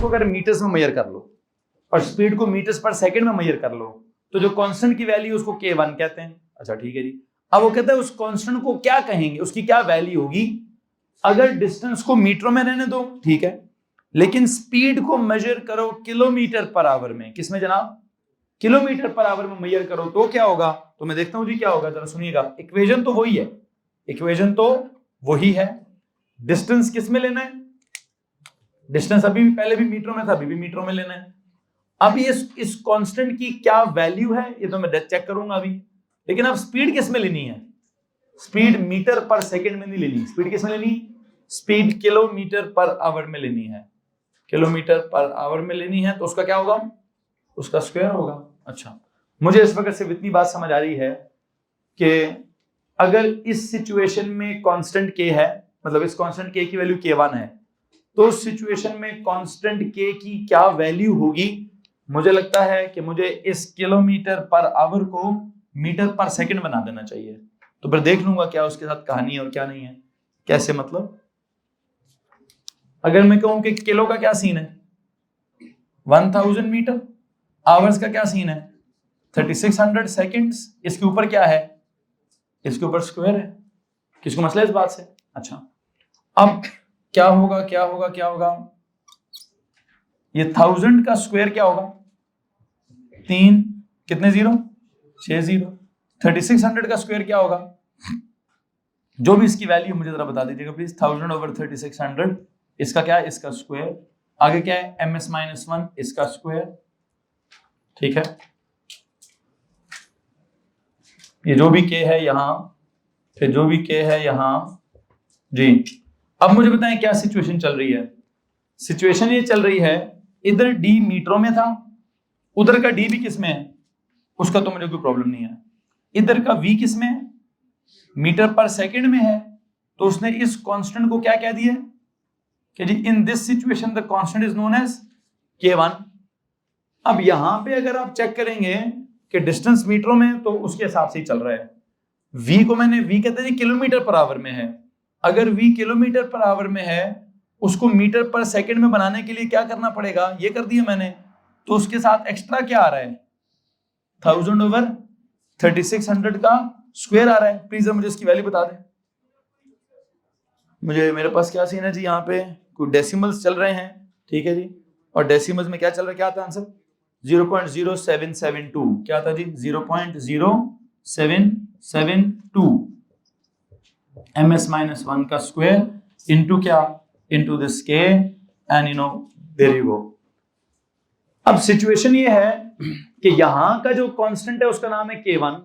अगर मीटर्स में मेजर कर लो और स्पीड को मीटर्स पर सेकंड में मेजर कर लो तो जो कांस्टेंट की वैल्यू उसको K1 कहते हैं। अच्छा ठीक है जी। अब वो कहता है उस कांस्टेंट को क्या कहेंगे, उसकी क्या वैल्यू होगी अगर डिस्टेंस को मीटरों में रहने दो, ठीक है, लेकिन स्पीड को मेजर करो किलोमीटर पर आवर में। किसमें जनाब? किलोमीटर पर आवर में मेजर करो तो क्या होगा? तो मैं देखता हूं जी क्या होगा, जरा सुनिएगा। इक्वेशन तो वही है, इक्वेशन तो वही है। डिस्टेंस किस में लेना है? डिस्टेंस अभी भी पहले भी मीटरों में था, अभी भी मीटरों में लेना है। अब ये इस कांस्टेंट की क्या वैल्यू है ये तो मैं चेक करूंगा अभी, लेकिन अब स्पीड किस में लेनी है? स्पीड मीटर पर सेकंड में नहीं लेनी, स्पीड किस में लेनी? स्पीड किलोमीटर पर आवर में लेनी है, किलोमीटर पर आवर में लेनी है। तो उसका क्या होगा? उसका स्क्वायर होगा। अच्छा, मुझे इस वक्त सिर्फ इतनी बात समझ आ रही है कि अगर इस सिचुएशन में कांस्टेंट k है, मतलब इस कांस्टेंट k की वैल्यू K1 है, तो उस सिचुएशन में कांस्टेंट k की क्या वैल्यू होगी? मुझे लगता है कि मुझे इस किलोमीटर पर आवर को मीटर पर सेकंड बना देना चाहिए। तो फिर देख लूंगा क्या उसके साथ कहानी है और क्या नहीं है। कैसे मतलब? अगर मैं कहूं कि किलो का क्या सीन है? 1000 मीटर। आवर्स का क्या सीन है? 3600 सेकंड्स। इसके ऊपर क्या है? इसके ऊपर स्क्वायर है। किसको मसला इस बात से? अच्छा, अब क्या होगा क्या होगा क्या होगा? ये 1000 का स्क्वायर क्या होगा? 3 कितने जीरो? 6 जीरो। 3600 का स्क्वायर क्या होगा? जो भी इसकी वैल्यू मुझे जरा बता दीजिएगा प्लीज। 1000 ओवर 3600, इसका क्या है? इसका स्क्वायर। आगे क्या है? ms-1, इसका स्क्वायर। ठीक है, ये जो भी k है यहां, फिर जो भी k है यहां जी। अब मुझे बताएं क्या सिचुएशन चल रही है? सिचुएशन ये चल रही है, इधर d मीटरों में था, उधर का d भी किस में है? उसका तो मुझे कोई प्रॉब्लम नहीं है। इधर का v किस में है? मीटर पर सेकंड में है। तो उसने इस कांस्टेंट को क्या कह दिया कि जी in this situation the constant is known as K1। अब यहां पे अगर आप चेक करेंगे कि डिस्टेंस मीटरों में, तो उसके हिसाब से ही चल रहा है। v को मैंने, v कहते हैं किलोमीटर पर आवर में है, अगर v किलोमीटर पर आवर में है, उसको मीटर पर सेकंड में बनाने के लिए क्या करना पड़ेगा? ये कर दिया मैंने। तो उसके साथ एक्स्ट्रा क्या आ रहा है? 1000 ओवर 3600 का स्क्वायर आ रहा है। प्लीज मुझे इसकी वैल्यू बता दें। मुझे, मेरे पास क्या सीन है जी, यहाँ पे कुछ डेसिमल्स चल रहे हैं, ठीक है जी, और डेसिमल्स में क्या चल रहा है? क्या आता है आंसर? 0.0772। क्या आता जी? 0.0772 ms-1 का स्क्वायर इनटू क्या? Into this k, and you know there you go. अब सिचुएशन ये है कि यहां का जो कांस्टेंट है उसका नाम है K1,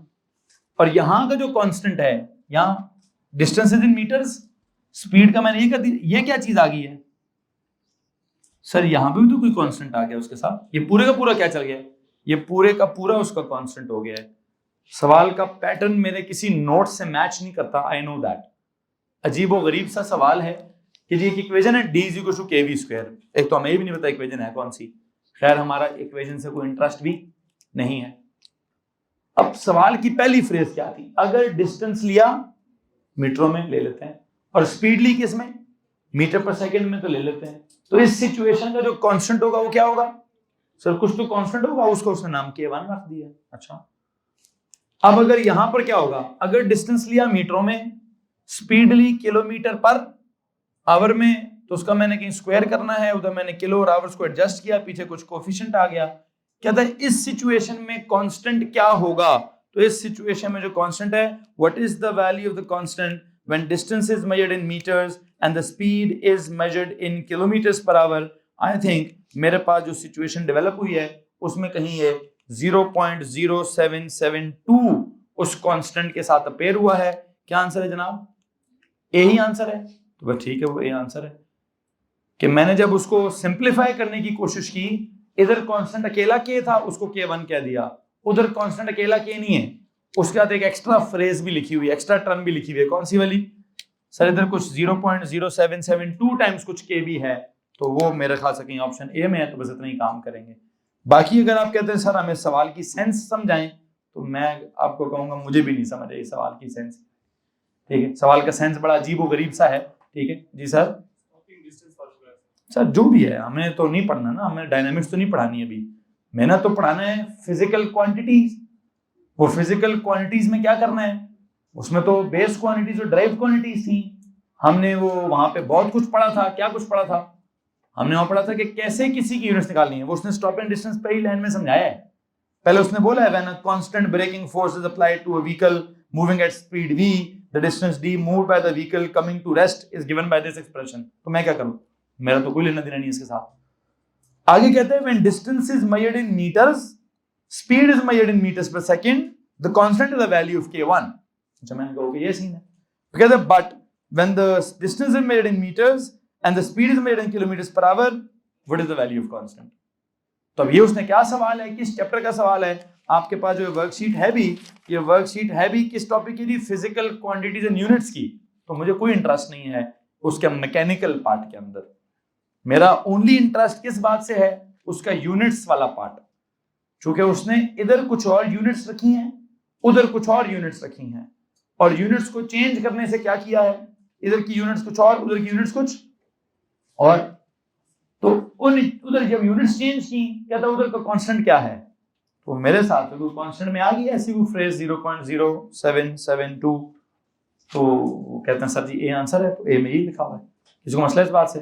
और यहां का जो कांस्टेंट है, यहां distance is in metres, speed का मैंने ये कर दी। ये क्या चीज आ गई है सर? यहां पे भी तो कोई कांस्टेंट आ गया उसके साथ। ये पूरे का पूरा क्या चल गया? ये पूरे का पूरा उसका कांस्टेंट हो गया है। सवाल का पैटर्न मेरे किसी नोट से मैच नहीं करता, आई नो दैट। अजीबो गरीब सा सवाल है कि जी एक इक्वेशन है d = kv²। एक तो हमें भी नहीं पता इक्वेशन है कौन सी। खैर, हमारा इक्वेशन से कोई इंटरेस्ट भी नहीं है। अब सवाल की पहली फ्रेज क्या थी? अगर डिस्टेंस लिया मीटरों में ले लेते हैं, और स्पीड ली किस में? मीटर पर सेकंड में तो ले लेते हैं। तो इस सिचुएशन का जो कांस्टेंट होगा वो क्या होगा? सर कुछ तो कांस्टेंट होगा, उसको उसने नाम K1 रख दिया। अच्छा, अब अगर यहां पर क्या होगा? अगर डिस्टेंस लिया मीटरों में, स्पीड ली किलोमीटर पर आवर में, तो उसका मैंने कहीं स्क्वायर करना है, उधर मैंने किलो और आवर्स को एडजस्ट किया, पीछे कुछ कोफिशिएंट आ गया। कहता है इस सिचुएशन में कांस्टेंट क्या होगा? तो इस सिचुएशन में जो कांस्टेंट है, what is the value of the constant when distance is measured in metres and the speed is measured in kilometres per hour? I think मेरे पास जो सिचुएशन डेवलप हुई है उसमें कहीं ये 0.0772 उस कांस्टेंट के साथ अपेयर हुआ है। क्या आंसर है जनाब? ए ही आंसर है। तो बस ठीक है, वो ए आंसर है कि मैंने जब उसको सिंप्लीफाई करने की कोशिश की, इधर कांस्टेंट अकेला के था, उसको K1 कह दिया, उधर कांस्टेंट अकेला के नहीं है, उसके साथ एक एक्स्ट्रा फ्रेज भी लिखी हुई है, एक्स्ट्रा टर्म भी लिखी हुई है। कौन सी वाली? सर इधर कुछ 0.0772 टाइम्स कुछ के भी है, तो वो मेरे ख्याल से कहीं ऑप्शन ए में है। तो बस इतना ही काम करेंगे। बाकी अगर आप कहते हैं सर हमें सवाल की सेंस समझाएं, तो मैं आपको कहूंगा मुझे भी नहीं समझ आई सवाल की सेंस। ठीक है, सवाल का सेंस बड़ा अजीब व गरीब सा है। ठीक है जी सर। सर जो भी है, हमें तो नहीं पढ़ना ना, हमें डायनामिक्स तो नहीं पढ़ानी है अभी, मैंने तो पढ़ाना है फिजिकल क्वांटिटीज। वो फिजिकल क्वांटिटीज में क्या करना है, उसमें तो बेस क्वांटिटीज और ड्राइव क्वांटिटीज थी। हमने वो वहां पे बहुत कुछ पढ़ा था। क्या कुछ पढ़ा था? हमने वहां पढ़ा था कि कैसे किसी की यूनिट्स निकालनी है। वो उसने स्टॉप एंड डिस्टेंस पहली लाइन में समझाया है। पहले उसने बोला है when a constant braking force is applied to a vehicle moving at speed v, the distance d moved by the vehicle coming to rest is given by this expression. तो मैं क्या करूं, मेरा तो कोई लेना देना नहीं इसके साथ। आगे कहते हैं when distance is measured in metres, speed is measured in metres per second, the constant is the value of k1। अच्छा, मैंने कहा ओके ये सीन है। कहते हैं but when the distance is measured in metres and the speed is measured in kilometers per hour, what is the value of constant? तो अब ये उसने क्या सवाल है, किस चैप्टर का सवाल है? आपके पास जो वर्कशीट है भी, ये वर्कशीट है भी किस टॉपिक की थी? फिजिकल क्वांटिटीज एंड यूनिट्स की। तो मुझे कोई इंटरेस्ट नहीं है उसके मैकेनिकल पार्ट के अंदर। मेरा ओनली इंटरेस्ट किस बात से है? उसका यूनिट्स वाला पार्ट। चूंकि उसने इधर कुछ और यूनिट्स रखी हैं, उधर कुछ और यूनिट्स रखी हैं, और यूनिट्स को चेंज करने से क्या किया है, इधर की यूनिट्स कुछ और, उधर की यूनिट्स कुछ और। तो उधर जब यूनिट्स चेंज की, कहता उधर का कांस्टेंट क्या है? तो मेरे साथ तो कांस्टेंट में आ गई ऐसी वो फ्रेज 0.0772। तो कहते हैं सर जी ए आंसर है, तो ए में ही लिखा हुआ है, किसी को मसला इस बात से?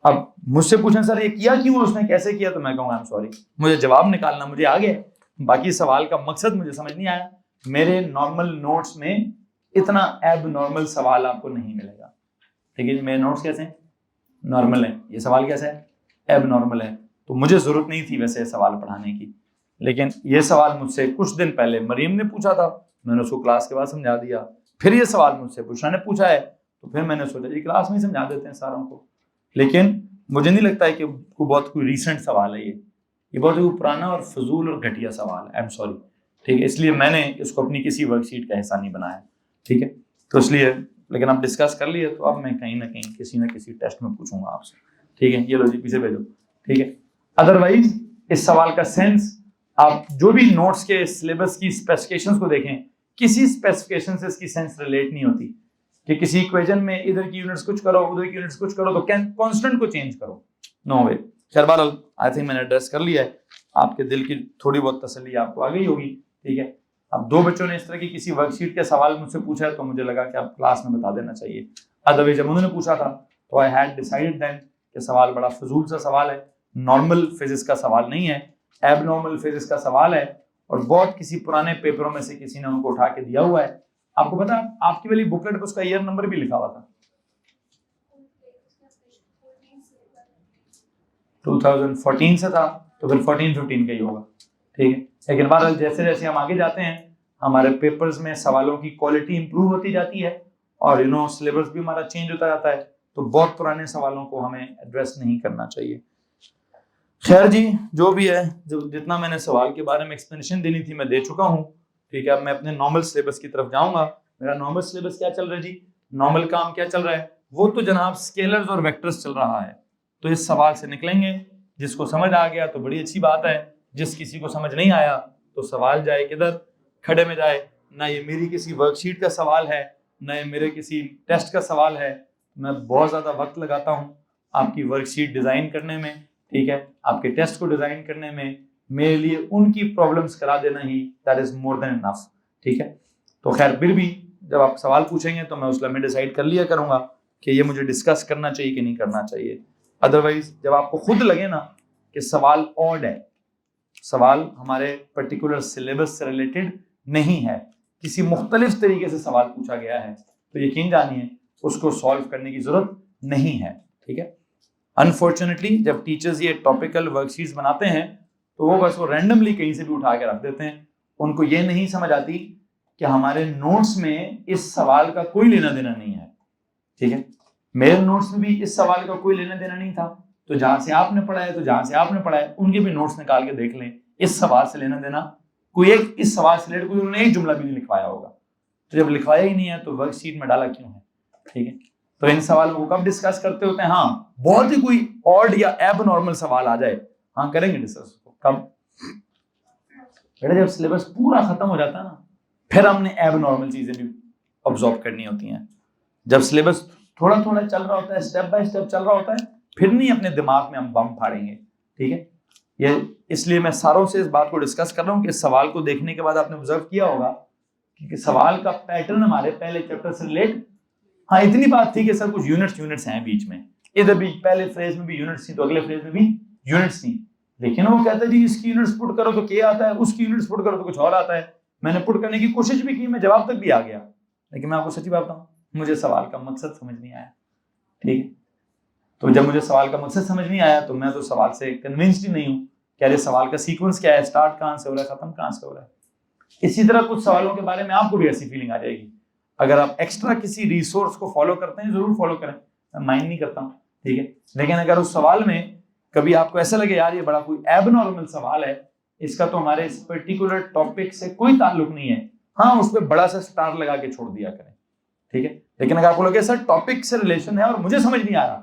अब मुझसे पूछें सर ये किया क्यों, उसने कैसे किया, तो मैं कहूँगा आई एम सॉरी, मुझे जवाब निकालना मुझे आ गया, बाकी सवाल का मकसद मुझे समझ नहीं आया। मेरे नॉर्मल नोट्स में इतना एब नॉर्मल सवाल आपको नहीं मिलेगा। ठीक है, मेरे नोट्स कैसे हैं? नॉर्मल है। ये सवाल कैसा है? एब नॉर्मल है। तो मुझे जरूरत नहीं थी वैसे सवाल पढ़ाने की, लेकिन ये सवाल मुझसे कुछ दिन पहले मरीम ने पूछा था, मैंने उसको क्लास के बाद समझा दिया। फिर ये सवाल मुझसे बुशरा ने पूछा है, तो फिर मैंने सोचा ये क्लास में समझा देते हैं सारों को। लेकिन मुझे नहीं लगता है कि बहुत कोई रिसेंट सवाल है ये बहुत कोई पुराना और फजूल और घटिया सवाल है। आई एम सॉरी, ठीक है, इसलिए मैंने इसको अपनी किसी वर्कशीट का हिस्सा नहीं बनाया। ठीक है, तो इसलिए, लेकिन आप डिस्कस कर लिए, तो अब मैं कहीं ना कहीं किसी ना किसी टेस्ट में पूछूंगा आपसे। ठीक है, ये लो जी पीछे भेजो। ठीक है, अदरवाइज इस सवाल का सेंस, आप जो भी नोट्स के सिलेबस की स्पेसिफिकेशंस को देखें, किसी स्पेसिफिकेशन से इसकी सेंस रिलेट नहीं होती कि किसी इक्वेशन में इधर की यूनिट्स कुछ करो, उधर की यूनिट्स कुछ करो, तो कांस्टेंट को चेंज करो। नो वे। खैर बहरहाल आई थिंक मैंने एड्रेस कर लिया है, आपके दिल की थोड़ी बहुत तसल्ली आपको आ गई होगी। ठीक है, अब दो बच्चों ने इस तरह की किसी वर्कशीट के सवाल मुझसे पूछा है, तो मुझे लगा कि आप क्लास में बता देना चाहिए। अदरवाइज जब उन्होंने पूछा था तो आई हैड डिसाइडेड देन कि सवाल बड़ा फजूल सा सवाल है, नॉर्मल फिजिक्स का सवाल नहीं है, एबनॉर्मल फिजिक्स का सवाल है, और बहुत किसी पुराने पेपरों में से किसी ने उनको उठा के दिया हुआ है। आपको पता, आपकी वाली बुकलेट पर उसका ईयर नंबर भी लिखा हुआ था, 2014 से था, तो फिर 14-15 का ही होगा। ठीक है, लेकिन बहरहाल जैसे जैसे हम आगे जाते हैं, हमारे पेपर्स में सवालों की क्वालिटी इंप्रूव होती जाती है, और सिलेबस भी हमारा चेंज होता जाता है, तो बहुत पुराने सवालों को हमें एड्रेस नहीं करना चाहिए। खैर जी, जो भी है, जो जितना मैंने सवाल के बारे में एक्सप्लेनेशन देनी थी मैं दे चुका हूँ। ठीक है, अब मैं अपने नॉर्मल सिलेबस की तरफ जाऊंगा। मेरा नॉर्मल सिलेबस क्या चल रहा है जी? नॉर्मल काम क्या चल रहा है? वो तो जनाब स्केलर्स और वेक्टर्स चल रहा है। तो इस सवाल से निकलेंगे, जिसको समझ आ गया तो बड़ी अच्छी बात है, जिस किसी को समझ नहीं आया तो सवाल जाए किधर? खड़े में जाए। ना ये मेरी किसी वर्कशीट का सवाल है, ना ये मेरे किसी टेस्ट का सवाल है। मैं बहुत ज़्यादा वक्त लगाता हूँ आपकी वर्कशीट डिज़ाइन करने में, ठीक है, आपके टेस्ट को डिज़ाइन करने में। मेरे लिए उनकी प्रॉब्लम्स करा देना ही that is more than enough. ठीक है, तो खैर फिर भी जब आप सवाल पूछेंगे तो मैं उसमें डिसाइड कर लिया करूँगा कि ये मुझे डिस्कस करना चाहिए कि नहीं करना चाहिए। अदरवाइज जब आपको खुद लगे ना कि सवाल ऑड है, सवाल हमारे पर्टिकुलर सिलेबस से रिलेटेड नहीं है, किसी मुख्तलिफ तरीके से सवाल पूछा गया है, तो यकीन जानिए उसको सॉल्व करने की जरूरत नहीं है। ठीक है, अनफॉर्चुनेटली जब टीचर्स ये टॉपिकल वर्कशीट्स बनाते हैं तो वो बस वो रैंडमली कहीं से भी उठा के रख देते हैं। उनको ये नहीं समझ आती कि हमारे नोट्स में इस सवाल का कोई लेना देना नहीं है। ठीक है, मेरे नोट्स में भी इस सवाल का कोई लेना देना नहीं था, तो जहां से आपने पढ़ा है, तो जहां से आपने पढ़ा है उनके भी नोट्स निकाल के देख लें, इस सवाल से लेना देना कोई एक, इस सवाल से रिलेटेड कोई उन्होंने एक जुमला भी नहीं लिखवाया होगा। तो जब लिखवाया ही नहीं है तो वर्कशीट में डाला क्यों है? ठीक है, तो इन सवालों को कब डिस्कस करते होते हैं? हाँ, बहुत ही कोई ऑड या एब नॉर्मल सवाल आ जाए, हाँ करेंगे डिस्कस। कब? बेटा जब सिलेबस पूरा खत्म हो जाता है ना, फिर हमने एब नॉर्मल चीजें भी ऑब्जॉर्व करनी होती हैं। जब सिलेबस थोड़ा थोड़ा चल रहा होता है, स्टेप बाय स्टेप चल रहा होता है, फिर नहीं अपने दिमाग में हम बम फाड़ेंगे, ठीक है। ये इसलिए मैं सारों से इस बात को डिस्कस कर रहा हूँ कि इस सवाल को देखने के बाद आपने ऑब्जर्व किया होगा कि सवाल का पैटर्न हमारे पहले चैप्टर से रिलेट, हाँ इतनी बात थी कि सर कुछ यूनिट्स हैं बीच में, इधर भी पहले फ्रेज में भी यूनिट्स थी तो अगले फ्रेज में भी यूनिट्स थी, लेकिन वो कहता है जी इसकी यूनिट्स पुट करो तो क्या आता है, उसकी यूनिट्स पुट करो तो कुछ और आता है। मैंने पुट करने की कोशिश भी की, मैं जवाब तक भी आ गया, लेकिन मैं आपको सच्ची बात बताऊं, मुझे सवाल का मकसद समझ नहीं आया, ठीक है। तो जब मुझे सवाल का मकसद समझ नहीं आया तो मैं तो सवाल से कन्विंस्ड ही नहीं हूँ कि अरे सवाल का सीक्वेंस क्या है, स्टार्ट कहाँ से हो रहा है, खत्म कहाँ से हो रहा है। इसी तरह कुछ सवालों के बारे में आपको भी ऐसी फीलिंग आ जाएगी, अगर आप एक्स्ट्रा किसी रिसोर्स को फॉलो करते हैं जरूर फॉलो करें, मैं माइंड नहीं करता हूँ, ठीक है। लेकिन अगर उस सवाल में कभी आपको ऐसा लगे यार ये बड़ा कोई एबनॉर्मल सवाल है, इसका तो हमारे इस पर्टिकुलर टॉपिक से कोई ताल्लुक नहीं है, हाँ उस पर बड़ा सा स्टार लगा के छोड़ दिया करें, ठीक है। लेकिन अगर आपको लगे सर टॉपिक से रिलेशन है और मुझे समझ नहीं आ रहा,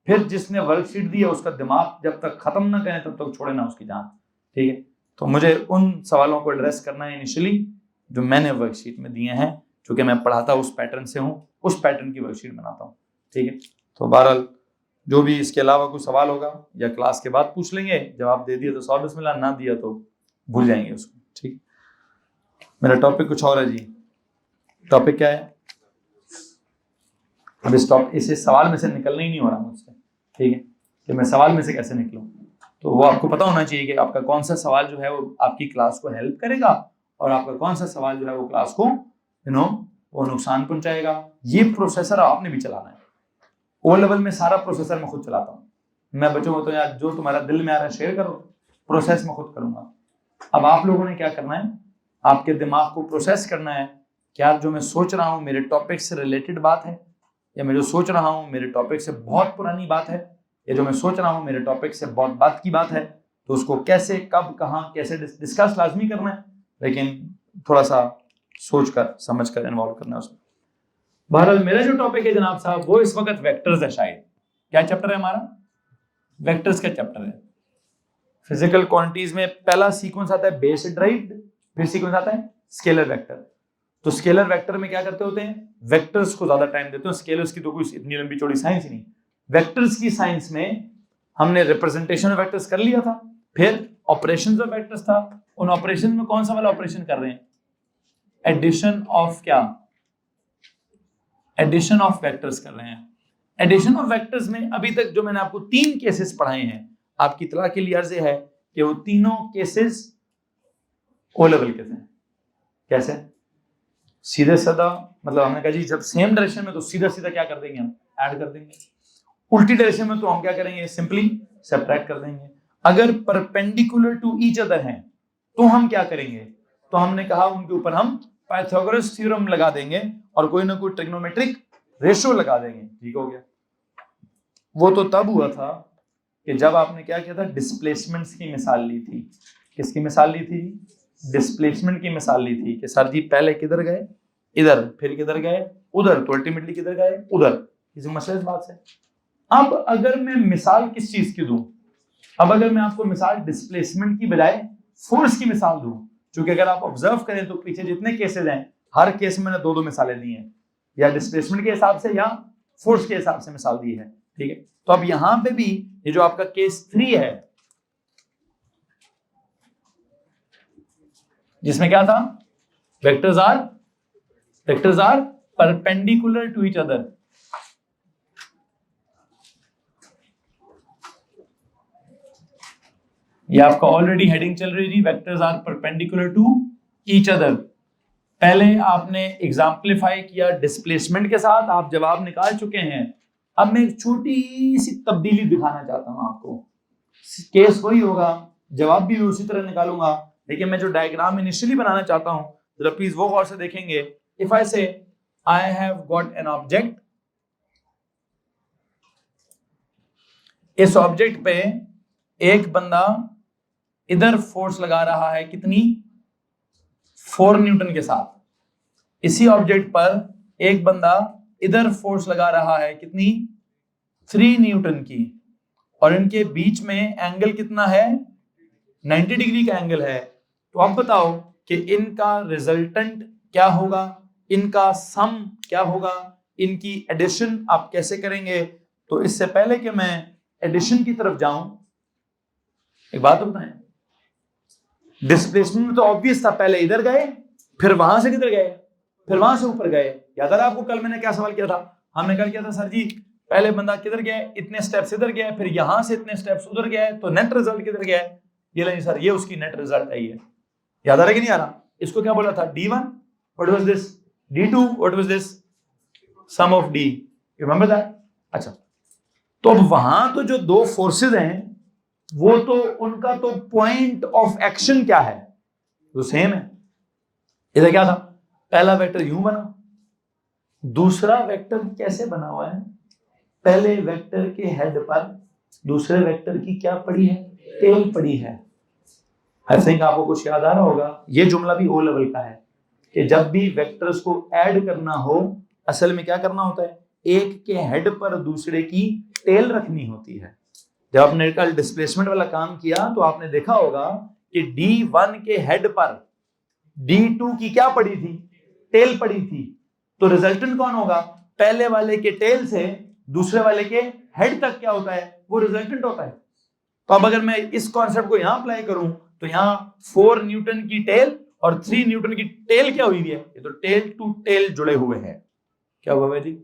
फिर जिसने वर्कशीट दी है उसका दिमाग जब तक खत्म ना करें तब तक छोड़े ना उसकी जान, ठीक है। तो मुझे उन सवालों को एड्रेस करना है इनिशियली जो मैंने वर्कशीट में दिए हैं, चूंकि मैं पढ़ाता उस पैटर्न से हूँ, उस पैटर्न की वर्कशीट बनाता हूँ, ठीक है। तो बहरहाल जो भी इसके अलावा कोई सवाल होगा या क्लास के बाद पूछ लेंगे, जवाब दे दिया तो सौ बिस्मिल्लाह, ना दिया तो भूल जाएंगे उसको, ठीक। मेरा टॉपिक कुछ और है जी, टॉपिक क्या है, अब इस सवाल में से निकलना ही नहीं हो रहा मुझसे, ठीक है, कि मैं सवाल में से कैसे निकलूं। तो वो आपको पता होना चाहिए कि आपका कौन सा सवाल जो है वो आपकी क्लास को हेल्प करेगा और आपका कौन सा सवाल जो है वो क्लास को वो नुकसान पहुंचाएगा। ये प्रोसेसर आपने भी चलाना है। ओ लेवल में सारा प्रोसेसर मैं खुद चलाता हूँ, मैं बच्चों को तो यार जो तुम्हारा दिल में आ रहा है शेयर करो, प्रोसेस मैं खुद करूंगा। अब आप लोगों ने क्या करना है, आपके दिमाग को प्रोसेस करना है कि यार जो मैं सोच रहा हूँ मेरे टॉपिक से रिलेटेड बात है, या मैं जो सोच रहा हूँ मेरे टॉपिक से बहुत पुरानी बात है, या जो मैं सोच रहा हूँ मेरे टॉपिक से बहुत बात की बात है, तो उसको कैसे कब कहाँ कैसे डिस्कस लाजमी करना है, लेकिन थोड़ा सा सोच कर समझ कर इन्वॉल्व करना है उसमें। बहरहाल मेरा जो टॉपिक है जनाब साहब वो इस वक्त वेक्टर्स है। शायद क्या चैप्टर है हमारा, वेक्टर्स का चैप्टर है। फिजिकल क्वांटिटीज में पहला सीक्वेंस आता है बेस ड्राइव्ड, फिर सीक्वेंस आता है स्केलर वेक्टर। तो स्केलर वेक्टर में क्या करते होते हैं, वेक्टर्स को ज्यादा टाइम देते हैं, स्केलर्स की तो कोई इतनी लंबी चौड़ी साइंस ही नहीं। वेक्टर्स की साइंस में हमने रिप्रेजेंटेशन ऑफ वेक्टर्स कर लिया था, फिर ऑपरेशंस ऑफ वेक्टर्स था। उन ऑपरेशन में कौन सा वाला ऑपरेशन कर रहे हैं, एडिशन ऑफ क्या, एडिशन ऑफ वेक्टर्स कर रहे हैं। एडिशन ऑफ वेक्टर्स में अभी तक जो मैंने आपको 3 केसेस पढ़ाए हैं, आपकी इत्तला के लिए अर्ज है कि वो तीनों केसेस ओ लेवल के थे। कैसे, सीधे साधा, मतलब हमने कहा जी जब सेम डायरेक्शन में तो सीधा सीधा क्या कर देंगे, हम ऐड कर देंगे। उल्टी डायरेक्शन में तो हम क्या करेंगे, सिंपली सब्ट्रैक्ट कर देंगे। अगर परपेंडिकुलर टू ईच अदर हैं तो हम क्या करेंगे, तो हमने कहा उनके ऊपर हम पाइथागोरस थ्योरम लगा देंगे और कोई ना कोई ट्रिग्नोमेट्रिक रेशियो लगा देंगे। ठीक हो गया। वो तो तब हुआ था कि जब आपने क्या किया था, डिस्प्लेसमेंट्स की मिसाल ली थी। किसकी मिसाल ली थी, डिस्प्लेसमेंट की मिसाल ली थी कि सर जी पहले किधर गए, इधर, फिर किधर गए, उधर, तो अल्टीमेटली किधर गए, उधर। किसी मसले इस बात से। अब अगर मैं मिसाल किस चीज की दूं, अब अगर मैं आपको मिसाल डिस्प्लेसमेंट की बजाय फोर्स की मिसाल दूं, क्योंकि अगर आप ऑब्जर्व करें तो पीछे जितने केसेस हैं हर केस में मैंने 2-2 मिसालें दी हैं, या डिस्प्लेसमेंट के हिसाब से या फोर्स के हिसाब से मिसाल दी है। ठीक है, तो अब यहां पे भी ये जो आपका केस 3 है, जिसमें क्या था, vectors are perpendicular to each other. ये आपका ऑलरेडी हेडिंग चल रही थी, vectors are perpendicular to each other. पहले आपने एग्जाम्पलीफाई किया डिस्प्लेसमेंट के साथ, आप जवाब निकाल चुके हैं। अब मैं एक छोटी सी तब्दीली दिखाना चाहता हूं आपको। केस वही होगा, जवाब भी मैं उसी तरह निकालूंगा, लेकिन मैं जो डायग्राम इनिशियली बनाना चाहता हूं जरा प्लीज वो गौर से देखेंगे। इफ आई से I have got an object, इस ऑब्जेक्ट पे एक बंदा इधर फोर्स लगा रहा है, कितनी, 4 न्यूटन के साथ। इसी ऑब्जेक्ट पर एक बंदा इधर फोर्स लगा रहा है, कितनी, 3 न्यूटन की, और इनके बीच में एंगल कितना है, 90 डिग्री का एंगल है। तो अब बताओ कि इनका रिजल्टेंट क्या होगा, इनका सम क्या होगा, इनकी एडिशन आप कैसे करेंगे। तो इससे पहले कि मैं एडिशन की तरफ जाऊं, एक बात तो बताएं, डिस्प्लेसमेंट तो ऑब्वियस था, पहले इधर गए फिर वहां से किधर गए, फिर वहां से ऊपर गए। याद आ रहा आपको कल मैंने क्या सवाल किया था, हमने कल किया था सर जी पहले बंदा किधर गया, इतने स्टेप्स इधर गया, फिर यहां से इतने स्टेप्स उधर गया, तो नेट रिजल्ट किधर गया है, ये नहीं सर ये उसकी नेट रिजल्ट है ये। याद आ रहा है कि नहीं आ रहा? इसको क्या बोला था, D1, what was this, D2, what was this, sum of D, you remember that? अच्छा, तो अब वहां तो जो दो फोर्सेस हैं वो तो उनका तो पॉइंट ऑफ एक्शन क्या है, तो सेम है। इधर क्या था, पहला वेक्टर यूं बना, दूसरा वेक्टर कैसे बना हुआ है, पहले वेक्टर के हेड पर दूसरे वेक्टर की क्या पड़ी है, टेल पड़ी है। आई थिंक आपको कुछ याद आ रहा होगा, ये जुमला भी ओ लेवल का है कि जब भी वेक्टर्स को ऐड करना हो असल में क्या करना होता है, एक के हेड पर दूसरे की टेल रखनी होती है। जब आपने कल डिस्प्लेसमेंट वाला काम किया तो आपने देखा होगा कि D1 के हेड पर D2 की क्या पड़ी थी, टेल पड़ी थी, तो रिजल्टेंट कौन होगा, पहले वाले के टेल से दूसरे वाले के हेड तक क्या होता है, वो रिजल्टेंट होता है। तो अब अगर मैं इस कॉन्सेप्ट को यहां अप्लाई करूं तो यहां 4 न्यूटन की टेल और 3 न्यूटन की टेल क्या हुई है, ये तो टेल टू टेल जुड़े हुए हैं। क्या हुआ जी,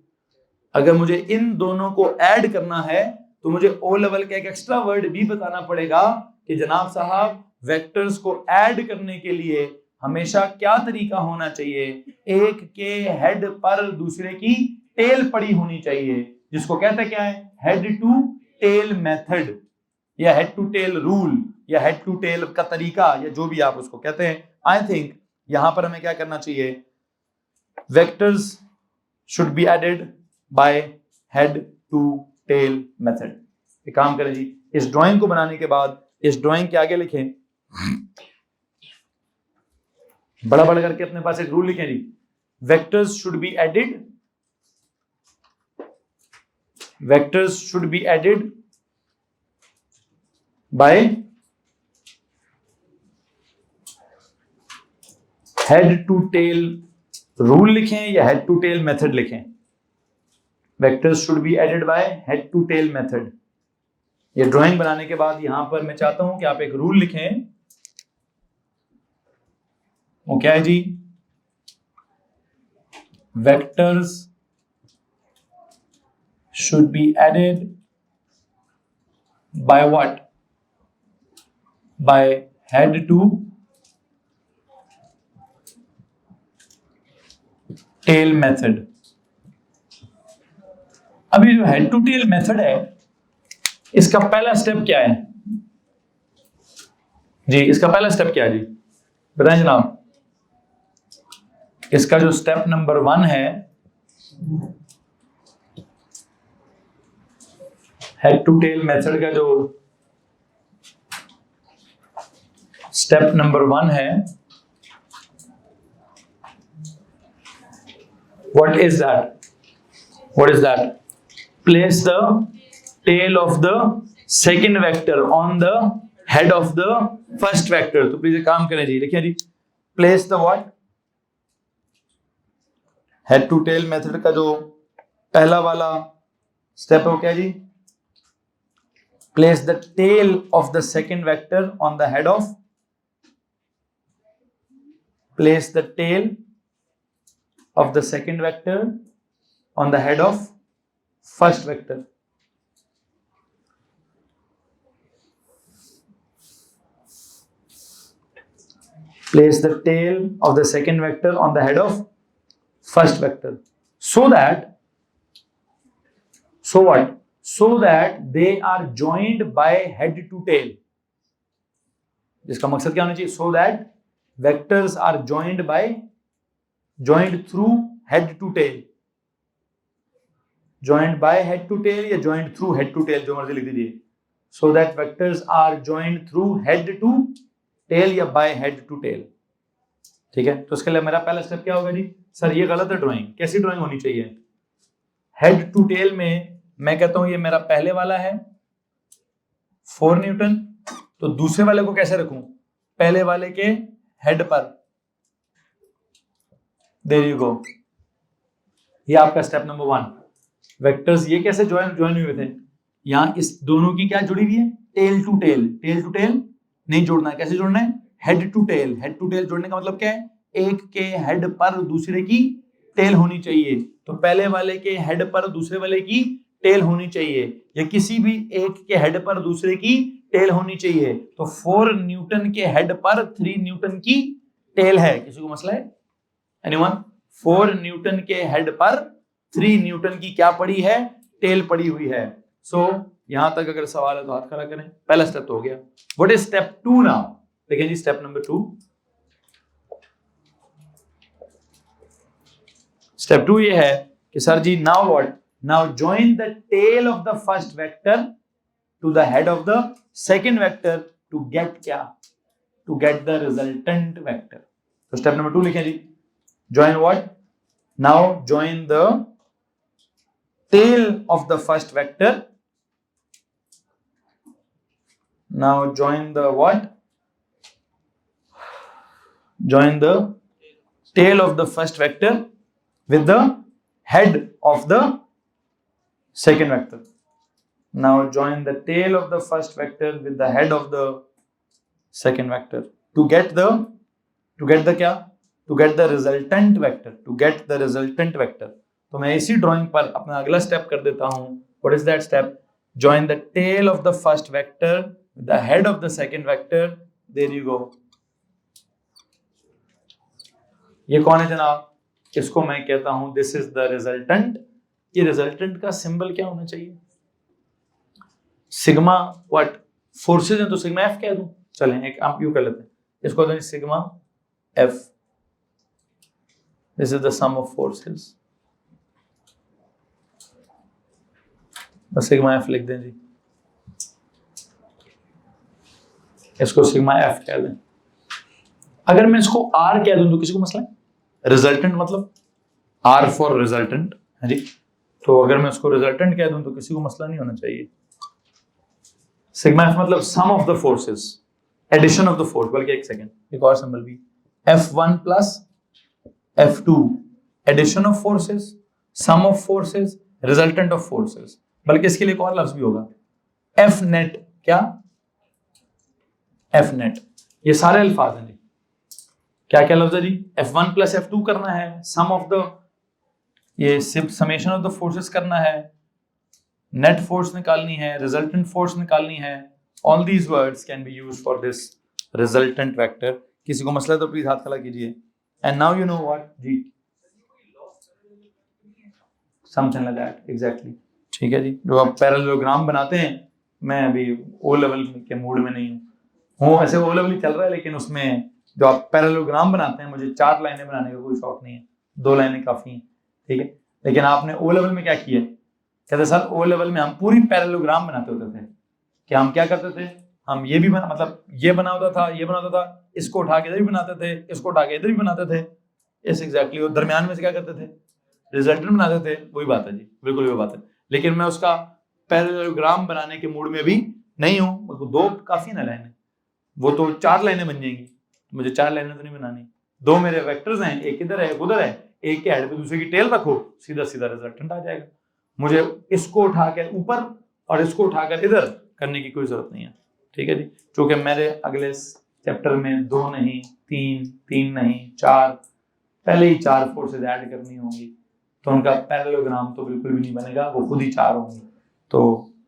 अगर मुझे इन दोनों को ऐड करना है तो मुझे ओ लेवल का एक एक्स्ट्रा वर्ड भी बताना पड़ेगा कि जनाब साहब वेक्टर्स को ऐड करने के लिए हमेशा क्या तरीका होना चाहिए, एक के हेड पर दूसरे की टेल पड़ी होनी चाहिए, जिसको कहते हैं क्या है, हेड टू टेल मेथड या हेड टू टेल रूल या हेड टू टेल का तरीका या जो भी आप उसको कहते हैं। आई थिंक यहां पर हमें क्या करना चाहिए, vectors should be added by head to tail method. एक काम करें जी, इस ड्राइंग को बनाने के बाद इस ड्राइंग के आगे लिखें, बड़ा बड़ा करके अपने पास एक रूल लिखें जी, vectors should be added, vectors should be added by head to tail rule लिखें या हेड टू टेल मेथड लिखें, vectors should be added by head to tail method. ये ड्राइंग बनाने के बाद यहां पर मैं चाहता हूं कि आप एक रूल लिखें, वो क्या है जी, vectors should be added by what, by head to tail method. अभी जो हेड टू टेल मेथड है इसका पहला स्टेप क्या है जी, इसका पहला स्टेप क्या है जी बताएं जनाब। इसका जो स्टेप नंबर 1 है, हेड टू टेल मेथड का जो स्टेप नंबर 1 है, what is that, what is that, place the tail of the second vector on the head of the first vector। तो प्लीज काम करें जी, लिखिए जी, place the what, head to tail method का जो पहला वाला स्टेप है वो क्या जी, place the tail of the second vector on the head of, place the tail of the second vector on the head of first vector। Place the tail of the second vector on the head of first vector so that, so what, so that they are joined by head to tail। जिसका मकसद क्या होना चाहिए, so that vectors are joined by, joined through head to tail, joined by head to tail या joined through head to tail, जो मर्जी लिख दीजिए, so that vectors are joined through head to tail या by head to tail। ठीक है, तो इसके लिए मेरा पहला स्टेप क्या होगा जी, सर ये गलत है ड्राइंग, कैसी ड्राइंग होनी चाहिए, हेड टू टेल में मैं कहता हूं ये मेरा पहले वाला है 4 न्यूटन, तो दूसरे वाले को कैसे रखूं, पहले वाले के हेड पर, देयर यू गो, ये आपका स्टेप नंबर 1। वेक्टर्स ये कैसे ज्वाइन हुए थे, यहाँ इस दोनों की क्या जुड़ी हुई है, tail to tail. Tail to tail नहीं जोड़ना है, कैसे जोड़ना है, head to tail. Head to tail जोड़ने का मतलब क्या है, एक के हेड पर दूसरे की टेल होनी चाहिए। तो पहले वाले के हेड पर दूसरे वाले की टेल होनी चाहिए, या किसी भी एक के हेड पर दूसरे की टेल होनी चाहिए। तो 4 न्यूटन के हेड पर 3 न्यूटन की टेल है। किसी को मसला है, एनीवन? 4 न्यूटन के हेड पर 3 न्यूटन की क्या पड़ी है, टेल पड़ी हुई है। सो यहां तक अगर सवाल है तो हाथ खड़ा करें। पहला स्टेप तो हो गया। What is step 2 now? देखिए जी, स्टेप नंबर 2, स्टेप 2 ये है कि sir ji now what, now join the tail of the first vector to the head of the second vector to get क्या, to get the resultant vector. तो step number 2 लिखें जी, join what, now join the tail of the first vector, now join the what, join the tail of the first vector with the head of the second vector. Now join the tail of the first vector with the head of the second vector to get the क्या, to get the resultant vector, to get the resultant vector. तो मैं इसी drawing पर अपना अगला step कर देता हूं। What is that step? Join the tail of the first vector with the head of the second vector. There you go. ये कौन है जनाब? इसको मैं कहता हूं this is the resultant. ये रिजल्टेंट का सिंबल क्या होना चाहिए? सिग्मा व्हाट, फोर्सेज है तो सिग्मा एफ कह दूं। चलें एक आप यू कर लेते हैं, इसको तो sigma F, this is the sum of forces, बस सिग्मा एफ लिख दें जी, इसको सिग्मा एफ कह दें। अगर मैं इसको आर कह दूं तो किसी को मसला है? रिजल्टेंट मतलब आर फॉर रिजल्टेंट है जी। तो अगर मैं इसको रिजल्टेंट कह दूं तो किसी को मसला नहीं होना चाहिए। सिग्मा एफ मतलब sum of the forces, addition of the force. बल्कि एक सेकंड, एक और सिंबल भी, F1 plus F2, addition of forces, sum of forces, resultant of forces. बल्कि इसके लिए एक और लफ्ज भी होगा, F नेट। क्या? F net. ये सारे अल्फाज हैं जी। क्या क्या लफ्ज है जी? F1 प्लस F2 करना है, सम ऑफ द, ये समेशन ऑफ द फोर्सेस करना है, नेट फोर्स निकालनी है, रिजल्टेंट फोर्स निकालनी है। All these words can be used for this resultant vector. किसी को मसला तो प्लीज हाथ खड़ा कीजिए। And now you know what जी, समथिंग लाइक दैट, एग्जैक्टली। ठीक है जी, जो आप पैरेललोग्राम बनाते हैं, मैं अभी ओ लेवल के मूड में नहीं हूँ, ऐसे ओ लेवल ही चल रहा है, लेकिन उसमें जो आप पैरेललोग्राम बनाते हैं, मुझे 4 लाइनें बनाने का कोई शौक नहीं है, 2 लाइनें काफी हैं। ठीक है, लेकिन आपने ओ लेवल में क्या किया? कहते सर ओ लेवल में हम पूरी पैरेललोग्राम बनाते होते थे। क्या हम क्या करते थे? हम ये भी मतलब ये बना होता था, ये बना होता था, इसको उठा के इधर भी बनाते थे, इसको उठा के इधर भी बनाते थे। इस एग्जैक्टली, और दरमियान में से क्या करते थे? रिजल्टेंट बनाते थे। वही बात है जी, बिल्कुल वही बात है। लेकिन मैं उसका पैरेललोग्राम बनाने के मूड में भी नहीं हूँ। 2 काफी ना लाइनें, वो तो 4 लाइनें बन जाएंगी, मुझे 4 लाइनें तो नहीं बनानी। 2 मेरे वेक्टर्स हैं, एक इधर है एक उधर है, एक के हेड पे दूसरे की टेल रखो, सीधा सीधा रिजल्टेंट आ जाएगा। मुझे इसको उठाकर ऊपर और इसको उठाकर इधर करने की कोई जरूरत नहीं है। ठीक है जी, क्योंकि मेरे अगले चैप्टर में 2 नहीं 3 नहीं 4, पहले ही 4 फोर्सेज ऐड करनी होंगी, तो उनका पैरेललोग्राम तो बिल्कुल भी नहीं बनेगा, वो खुद ही 4 होंगी। तो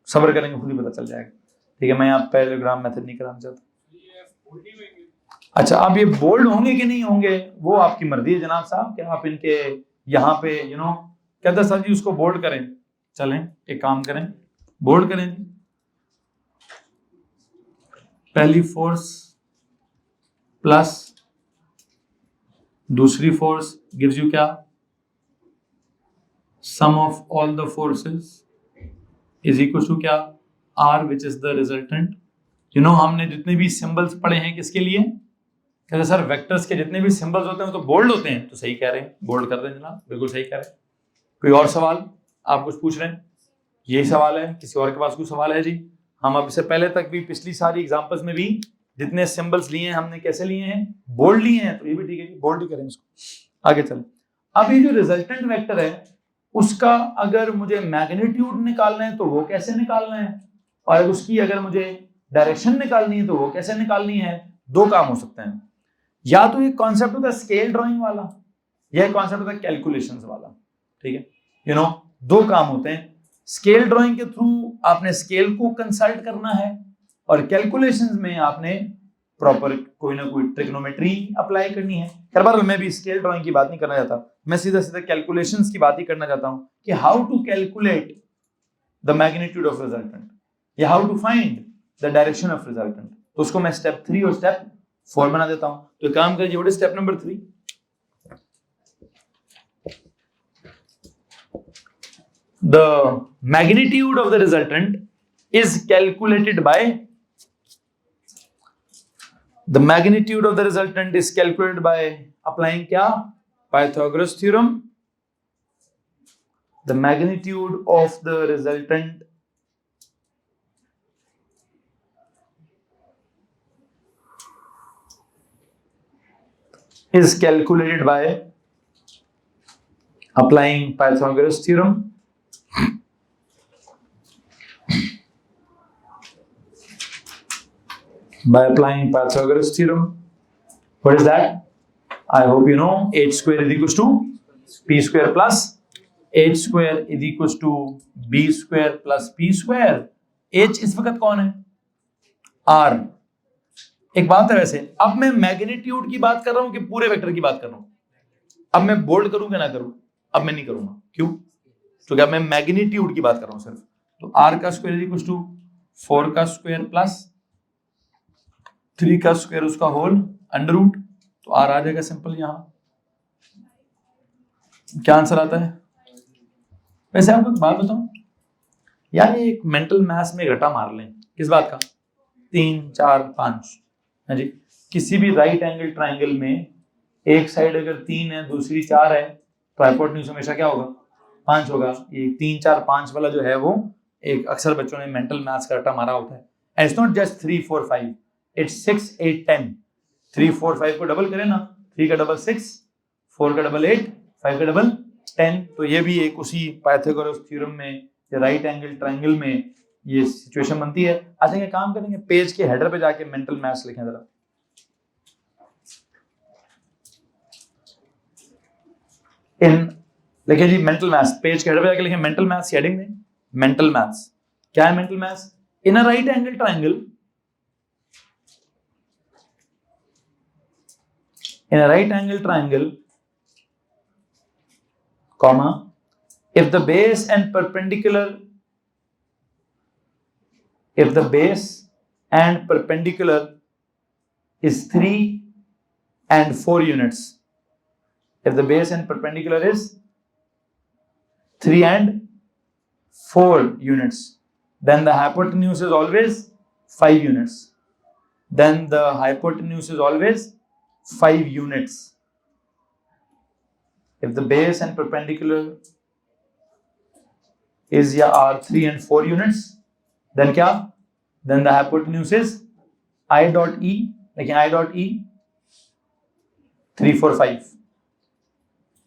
सब्र करेंगे, खुद ही पता चल जाएगा। ठीक है, मैं यहाँ पैरेललोग्राम मेथड नहीं कराना चाहता। अच्छा, अब ये बोल्ड होंगे कि नहीं होंगे वो आपकी मर्जी है जनाब साहब, कि आप इनके यहाँ पे कहते सर जी उसको बोल्ड करें। चलें एक काम करें, बोल्ड करें जी। पहली फोर्स प्लस दूसरी फोर्स गिव्स यू क्या? Sum of all the forces is equal to क्या? R, which is the resultant. हमने जितने भी सिंबल्स पढ़े हैं किसके लिए? कहते सर वेक्टर्स के जितने भी सिंबल्स होते हैं तो बोल्ड होते हैं। तो सही कह रहे हैं, बोल्ड कर दें जनाब, बिल्कुल सही कह रहे हैं। कोई और सवाल? आप कुछ पूछ रहे हैं? यही सवाल है, किसी और के पास कोई सवाल है जी? हम अब इससे पहले तक भी पिछली सारी एग्जांपल्स में भी जितने सिंबल्स लिए हैं हमने कैसे लिए हैं? बोल्ड लिए हैं। तो ये भी ठीक है जी, बोल्ड ही करें इसको। आगे चलें। अब ये जो रिजल्टेंट वेक्टर है उसका अगर मुझे मैग्नीट्यूड निकालना है तो वो कैसे निकालना है, और उसकी अगर मुझे डायरेक्शन निकालनी है तो वो कैसे निकालनी है। दो काम हो सकते हैं, या तो एक कॉन्सेप्ट होता है स्केल ड्राइंग वाला, या एक कॉन्सेप्ट होता है कैलकुलेशंस वाला। ठीक है, यू नो दो काम होते हैं। स्केल ड्राइंग के थ्रू आपने स्केल को कंसल्ट करना है, और कैलकुलेशंस में आपने प्रॉपर कोई ना कोई ट्रिग्नोमेट्री अप्लाई करनी है। खैर बार मैं भी स्केल ड्राइंग की बात नहीं करना चाहता, मैं सीधा सीधा कैलकुलेशंस की बात ही करना चाहता हूं कि how to calculate the magnitude of resultant, या how to find the direction of resultant. तो उसको मैं स्टेप 3 और स्टेप 4 बना देता हूं। तो काम करिए, what is step number 3? The magnitude of the resultant is calculated by applying क्या? Pythagoras theorem. The magnitude of the resultant is calculated by applying Pythagoras theorem. By applying Pythagoras theorem, what is that? I hope you know h square is equals to p square plus h square is equals to b square plus p square. h इस वक्त कौन है? r. एक बात है, वैसे अब मैं मैग्नीट्यूड की बात कर रहा हूं कि पूरे वेक्टर की बात कर रहा हूं? अब मैं बोल्ड करूं कि ना करूं? अब मैं नहीं करूंगा। क्यों? क्योंकि अब मैं मैग्नीट्यूड की बात कर रहा हूं सिर्फ। तो r का स्क्वायर इज इक्वल्स टू 4 का स्क्वायर प्लस 3 का स्क्वायर उसका होल अंडर रूट। तो r आ जाएगा सिंपल। यहां क्या आंसर आता है? वैसे आपको एक बात बताऊं यार, ये एक मेंटल मैथ्स में घटा मार लें। किस बात का? 3 4 5। हाँ जी, किसी भी राइट एंगल ट्राइंगल में एक साइड अगर 3 है दूसरी 4 है तो हाइपोटेन्यूज हमेशा क्या होगा? 5 होगा। ये 3 4 5 वाला जो है वो एक अक्सर बच्चों ने मेंटल मैथ्स का रटा मारा होता है। It's not just 3 4 5, it's 6 8 10। 3 4 5 को डबल करें ना, 3 का डबल 6, 4 का डबल 8, 5 का डबल 10। तो ये भी एक उसी पाइथागोरस थ्योरम में या राइट एंगल ट्राइंगल में ये सिचुएशन बनती है। आज ये काम करेंगे, पेज के हेडर पे जाके मेंटल मैथ्स लिखें जरा। इन लिखे जी मेंटल मैथ्स, पेज के हेडर पे जाके लिखें मेंटल मैथ्स, हेडिंग में मेंटल मैथ्स। क्या है mental maths? In a right angle triangle, in a right angle triangle, comma, if the base and perpendicular is 3 and 4 units, if the base and perpendicular is 3 and 4 units, then the hypotenuse is always 5 units. Then the hypotenuse is always 5 units. If the base and perpendicular is are 3 and 4 units, then क्या? Then the hypotenuse is I dot E, लेकिन I dot E 3 4 5।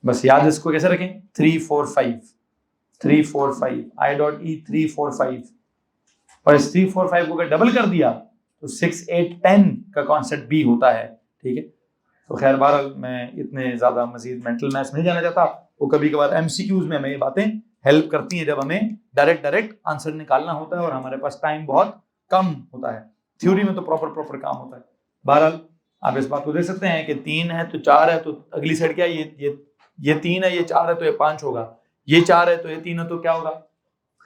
बस याद इसको कैसे रखें? 3 4 5 3 4 5 I dot E 3 4 5। और इस 3 4 5 को अगर डबल कर दिया तो 6 8 10 का कॉन्सेप्ट भी होता है। ठीक है, तो खैर बहरहाल मैं इतने ज्यादा मजीद मेंटल मैथ्स नहीं जाना चाहता। वो कभी कभार एमसीक्यूज में हमें ये बातें हेल्प करती हैं जब हमें डायरेक्ट आंसर निकालना होता है और हमारे पास टाइम बहुत कम होता है। थ्योरी में तो प्रॉपर काम होता है। बहरहाल आप इस बात को देख सकते हैं कि 3 है तो 4 है, तो अगली साइड क्या है? ये 3 है, ये 4 है तो ये 5 होगा, ये 4 है तो ये 3 है तो क्या होगा?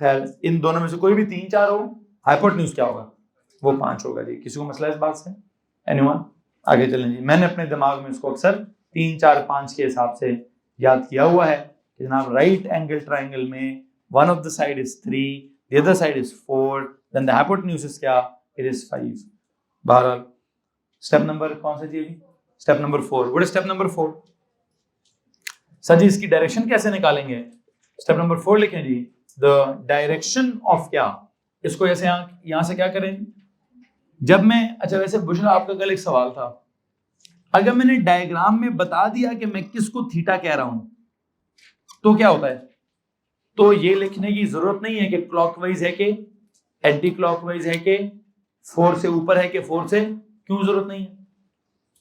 खैर इन दोनों में से कोई भी 3 4 हो, हाइपोटेन्यूज क्या होगा? वो 5 होगा जी। किसी को मसला इस बात से? एनीवन? आगे चलें जी। मैंने अपने दिमाग में इसको अक्सर 3 4 5 के हिसाब से याद किया हुआ है कि जनाब राइट एंगल ट्राइंगल में one of the side is 3, the other side is 4, then the hypotenuse is क्या? It is 5। बहरहाल स्टेप नंबर कौन सा जी? Step number 4। What is step number 4? Sir ji इसकी डायरेक्शन कैसे निकालेंगे? स्टेप नंबर 4 लिखें जी, द डायरेक्शन ऑफ क्या? इसको ऐसे यहां से क्या करें? जब मैं अच्छा वैसे बुशरा आपका कल एक सवाल था, अगर मैंने डायग्राम में बता दिया कि मैं किसको थीटा कह रहा हूं तो क्या होता है? तो ये लिखने की जरूरत नहीं है कि क्लॉकवाइज है कि एंटी क्लॉकवाइज है कि 4 से ऊपर है कि 4 से, क्यों जरूरत नहीं है?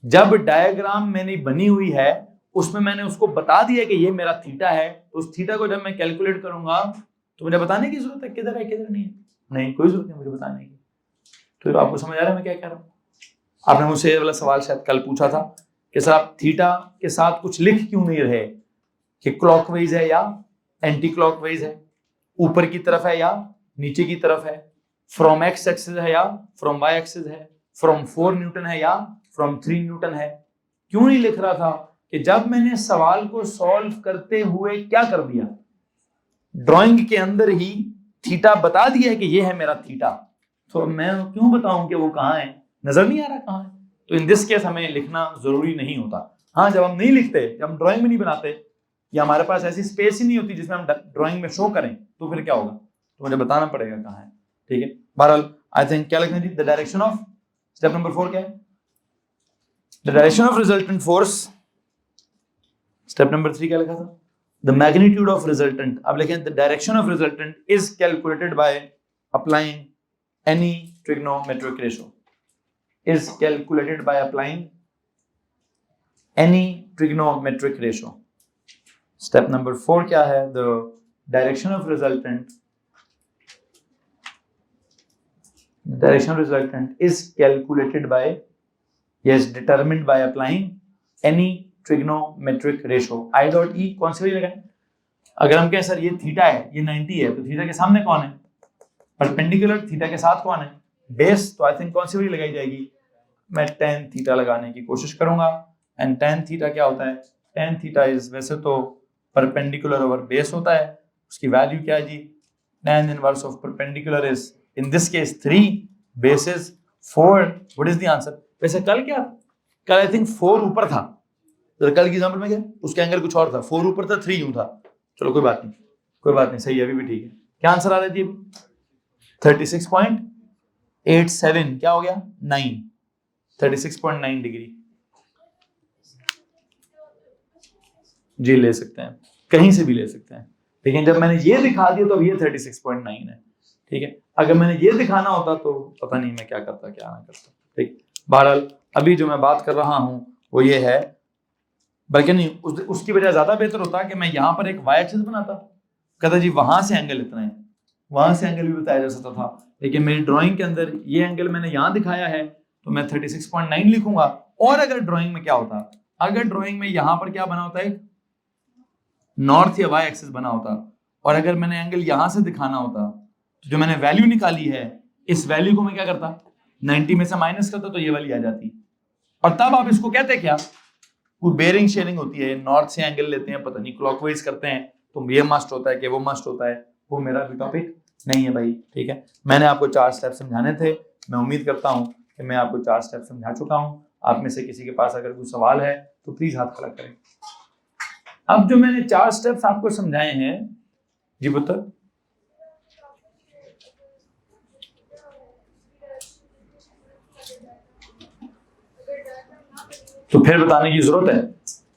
जब डायग्राम मैंने बनी हुई है उसमें मैंने उसको बता दिया कि ये मेरा थीटा है, तो उस थीटा को जब मैं कैलकुलेट करूंगा तो मुझे बताने की जरूरत है किधर है किधर नहीं है? नहीं, कोई जरूरत नहीं मुझे बताने की। तो आपको समझ आ रहा है मैं क्या कह रहा हूँ? आपने मुझसे ये वाला सवाल शायद कल पूछा था कि सर आप थीटा के साथ कुछ लिख क्यों नहीं रहे कि क्लॉकवाइज है या एंटी क्लॉकवाइज है, ऊपर की तरफ है या नीचे की तरफ है, फ्रॉम एक्स एक्सिस है या फ्रॉम वाई एक्सिस है, फ्रॉम 4 न्यूटन है या फ्रॉम 3 न्यूटन है? क्यों नहीं लिख रहा था कि जब मैंने सवाल को सॉल्व करते हुए क्या कर दिया, ड्राइंग के अंदर ही थीटा बता दिया है कि ये है मेरा थीटा, तो मैं क्यों बताऊं कि वो कहाँ है? नजर नहीं आ रहा कहाँ है? तो इन दिस केस हमें लिखना जरूरी नहीं होता। हाँ, जब हम नहीं लिखते, जब हम ड्राइंग में नहीं बनाते या हमारे पास ऐसी स्पेस ही नहीं होती जिसमें हम ड्राइंग में शो करें, तो फिर क्या होगा? तो मुझे बताना पड़ेगा कहाँ है। ठीक है, बहरहाल आई थिंक क्या लिखना चाहिए? The direction of, step number 4 क्या है? The direction of resultant force. Step number 3 क्या लिखा था? The magnitude of resultant. अब लिखें the direction of resultant is calculated by applying any trigonometric ratio, is calculated by applying any trigonometric ratio. Step number 4 क्या है? The direction of resultant is calculated by, yes, determined by applying any trigonometric ratio. I dot E कौन सी value लगाएं? अगर हम कहें sir ये theta है, ये 90 है, तो थीटा के सामने कौन है? परपेंडिकुलर। थीटा के साथ कौन है? बेस। तो आई थिंक कौन सी वैल्यू लगाई जाएगी? मैं tan थीटा लगाने की कोशिश करूंगा। एंड tan थीटा क्या होता है? tan थीटा इज, वैसे तो परपेंडिकुलर ओवर बेस होता है, उसकी वैल्यू क्या है जी? tan inverse of perpendicular is in this case 3, base is 4। What is the answer? वैसे कल क्या, कल आई थिंक 4 ऊपर था, तो कल की एग्जांपल में क्या उसका एंगल कुछ और था, 4 ऊपर था 3 यूं था। चलो कोई बात नहीं, कोई बात नहीं, सही है, अभी भी ठीक है। क्या आंसर आ रहा है जी? 36.87 क्या हो गया? 9, 36.9 डिग्री जी ले सकते हैं, कहीं से भी ले सकते हैं, लेकिन जब मैंने ये दिखा दिया तो अब ये 36.9 है। ठीक है, अगर मैंने ये दिखाना होता तो पता नहीं मैं क्या करता क्या ना करता। ठीक, बहरहाल अभी जो मैं बात कर रहा हूं वो ये है, बल्कि नहीं उसकी वजह ज्यादा बेहतर होता कि मैं यहाँ पर एक वाई एक्सिस बनाता, कहता जी वहां से एंगल इतना है, वहां से एंगल भी बताया जा सकता था, लेकिन मेरी ड्राइंग के अंदर ये एंगल मैंने यहाँ दिखाया है तो मैं 36.9 लिखूंगा। और अगर ड्राइंग में क्या होता, अगर ड्राइंग में यहाँ पर क्या बना होता है, नॉर्थ या वाई एक्सिस बना होता, और अगर मैंने एंगल यहाँ से दिखाना होता तो जो मैंने वैल्यू निकाली है इस वैल्यू को मैं क्या करता, 90 में से माइनस करता तो ये वाली आ जाती, और तब आप इसको कहते क्या, वो बेरिंग शेयरिंग होती है, नॉर्थ से एंगल लेते हैं, पता नहीं क्लॉकवाइज करते हैं, तो ये मस्ट होता है कि वो मस्ट होता है, वो मेरा भी टॉपिक नहीं है भाई। ठीक है, मैंने आपको 4 स्टेप समझाने थे, मैं उम्मीद करता हूं कि मैं आपको 4 स्टेप समझा चुका हूं। आप में से किसी के पास अगर कोई सवाल है तो प्लीज हाथ खड़ा करें। अब जो मैंने 4 स्टेप्स आपको समझाए हैं जी पुत्र, तो फिर बताने की जरूरत है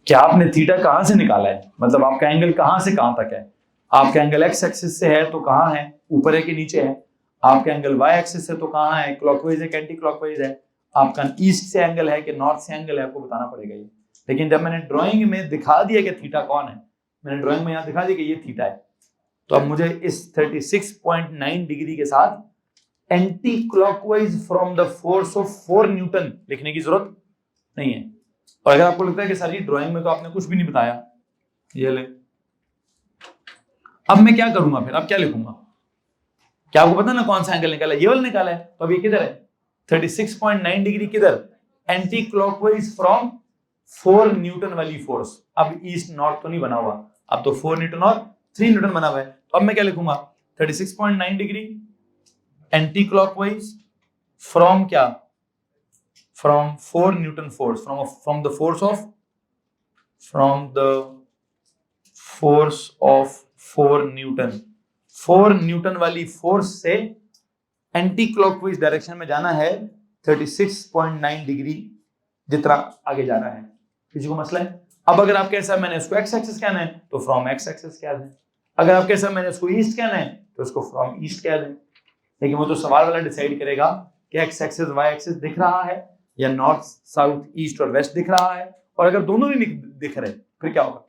कि आपने थीटा कहां से निकाला है, मतलब आपका एंगल कहां से कहां तक है। आपका एंगल एक्स एक्सिस से है तो कहां है, ऊपर है कि नीचे है। आपका एंगल वाई एक्सिस से तो कहां है, क्लॉकवाइज है कि एंटी क्लॉकवाइज है। आपका ईस्ट से एंगल है कि नॉर्थ से एंगल है, आपको बताना पड़ेगा ये। लेकिन जब मैंने ड्राइंग में दिखा दिया कि थीटा कौन है, मैंने ड्राइंग में यहाँ दिखा दिया कि ये थीटा है, तो अब मुझे इस 36.9 डिग्री के साथ anti clockwise from the force of 4 Newton लिखने की जरूरत नहीं है। और अगर आपको लगता है कि सर जी ड्राइंग में तो आपने कुछ भी नहीं बताया, ये ले, अब मैं क्या करूंगा फिर, अब क्या लिखूंगा? क्या आपको पता ना कौन सा एंगल निकाला है? ये वाला निकाला है, तो अब ये किधर है? 36.9 डिग्री किधर? एंटी क्लॉकवाइज फ्रॉम 4 न्यूटन वाली फोर्स। अब ईस्ट नॉर्थ तो नहीं बना हुआ, अब तो 4 न्यूटन और 3 न्यूटन बना हुआ है। तो अब मैं क्या लिखूंगा? 36.9 डिग्री एंटी क्लॉकवाइज फ्रॉम क्या, from 4 Newton force, from the force of, from the force of 4 Newton. 4 Newton वाली फोर्स से एंटी क्लॉकवाइज डायरेक्शन में जाना है 36.9 डिग्री जितना आगे जाना है। किसी को मसला है? अब अगर आप कैसा, मैंने इसको एक्स एक्सिस कहना है तो फ्रॉम एक्स एक्सिस क्या है, अगर आपके सर मैंने उसको ईस्ट कहना है तो उसको फ्रॉम ईस्ट कह दें, लेकिन वो तो सवाल वाला डिसाइड करेगा कि एक्स एक्सिस वाई एक्सिस दिख रहा है या नॉर्थ साउथ ईस्ट और वेस्ट दिख रहा है। और अगर दोनों नहीं दिख रहे फिर क्या होगा?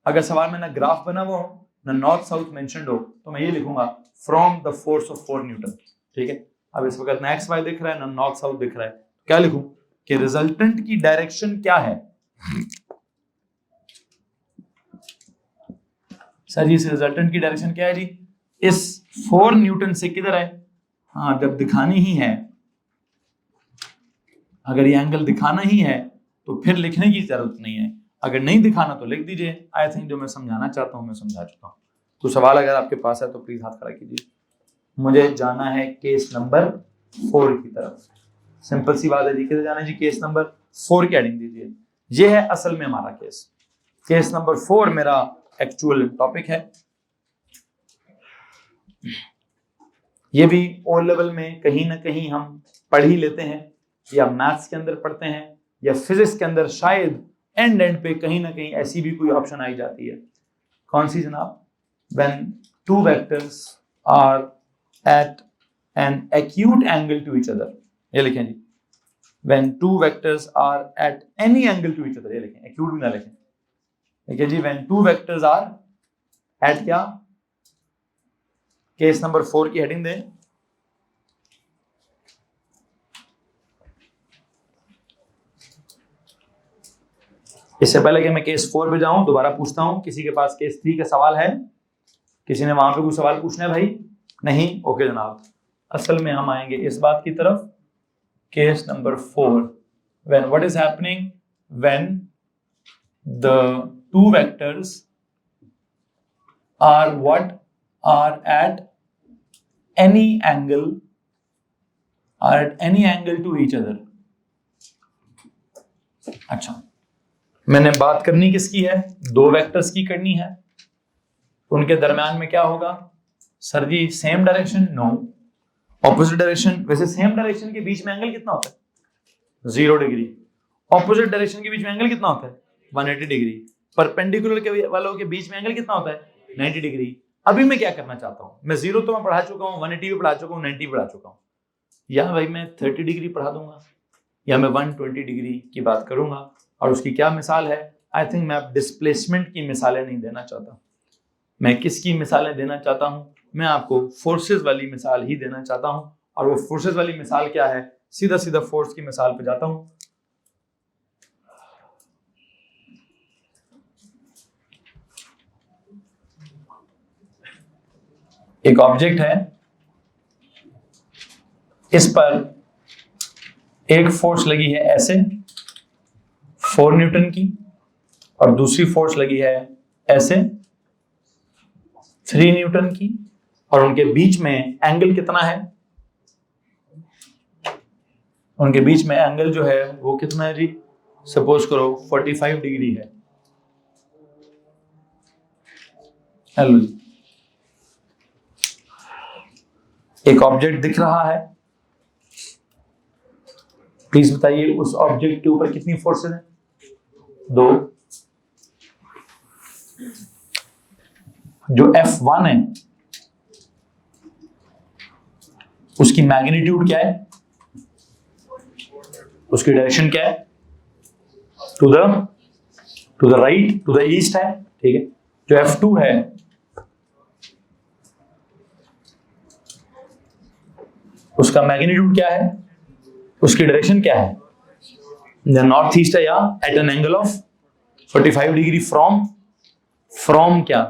अगर सवाल में ना ग्राफ बना हुआ हो ना नॉर्थ साउथ मेंशन्ड हो तो मैं ये लिखूंगा from the force of 4 Newton. ठीक है, अब इस वक्त ना एक्स वाई दिख रहा है ना नॉर्थ साउथ दिख रहा है, क्या लिखूं कि रिजल्टेंट की डायरेक्शन क्या है? सर जी इस रिजल्टेंट की डायरेक्शन क्या है जी? इस 4 न्यूटन से किधर है? हाँ, जब दिखानी ही है, अगर ये एंगल दिखाना ही है तो फिर लिखने की जरूरत नहीं है, अगर नहीं दिखाना तो लिख दीजिए। आई थिंक जो मैं समझाना चाहता हूं मैं समझा चुका हूं। तो सवाल अगर आपके पास है तो प्लीज हाथ खड़ा कीजिए। मुझे जाना है केस नंबर 4 की तरफ। सिंपल सी बात है जी, किधर जाना है जी? केस नंबर 4 की हेडिंग दीजिए। ये है असल में हमारा केस। केस नंबर 4 मेरा एक्चुअल टॉपिक है। ये भी ओ लेवल में कहीं ना कहीं हम पढ़ ही लेते हैं, या मैथ्स के अंदर पढ़ते हैं, या फिजिक्स के अंदर शायद एंड पे कहीं ना कहीं ऐसी भी कोई ऑप्शन आई जाती है। कौन सी जनाब? When two vectors are at an acute angle to each other. ये लिखें जी, when two vectors are at any angle to each other. ये लिखें, एक्यूट भी ना लिखें। ठीक है जी, when two vectors are at क्या? केस नंबर 4 की हेडिंग दें। इससे पहले कि मैं केस 4 पे जाऊं दोबारा पूछता हूं, किसी के पास केस 3 का सवाल है? किसी ने वहां पे कोई सवाल पूछना है भाई? नहीं? ओके जनाब, असल में हम आएंगे इस बात की तरफ। Case number 4, when what is happening when the two vectors are what are at any angle to each other. अच्छा, मैंने बात करनी किसकी है? दो वेक्टर्स की करनी है। उनके दरम्यान में क्या होगा? Sir ji same direction? No, opposite direction. वैसे सेम डायरेक्शन के बीच में एंगल कितना होता है? 0 डिग्री। ऑपोजिट डायरेक्शन के बीच में एंगल कितना होता है? 180 डिग्री। परपेंडिकुलर के वालों के बीच में एंगल कितना होता है? 90 डिग्री। अभी मैं क्या करना चाहता हूं? मैं 0 तो मैं पढ़ा चुका हूं, 180 भी पढ़ा चुका हूं, 90 पढ़ा चुका हूं, या भाई मैं 30 डिग्री पढ़ा दूंगा, या मैं 120 डिग्री की बात करूंगा। और उसकी क्या मिसाल है? आई थिंक मैं डिस्प्लेसमेंट की मिसालें नहीं देना चाहता। मैं किसकी मिसालें देना चाहता हूं? मैं आपको फोर्सेस वाली मिसाल ही देना चाहता हूं। और वो फोर्सेस वाली मिसाल क्या है? सीधा सीधा फोर्स की मिसाल पे जाता हूं। एक ऑब्जेक्ट है, इस पर एक फोर्स लगी है ऐसे 4 न्यूटन की, और दूसरी फोर्स लगी है ऐसे 3 न्यूटन की, और उनके बीच में एंगल कितना है? उनके बीच में एंगल जो है वो कितना है जी? सपोज करो 45 डिग्री है। हेलो जी, एक ऑब्जेक्ट दिख रहा है, प्लीज बताइए उस ऑब्जेक्ट के ऊपर कितनी फोर्सेस हैं? 2। जो F1 है उसकी मैग्नीट्यूड क्या है? उसकी डायरेक्शन क्या है? To the right, to the east है। ठीक है, जो F2 है उसका मैग्नीट्यूड क्या है? उसकी डायरेक्शन क्या है? नॉर्थ ईस्ट है, या at an angle of 45 degree from क्या?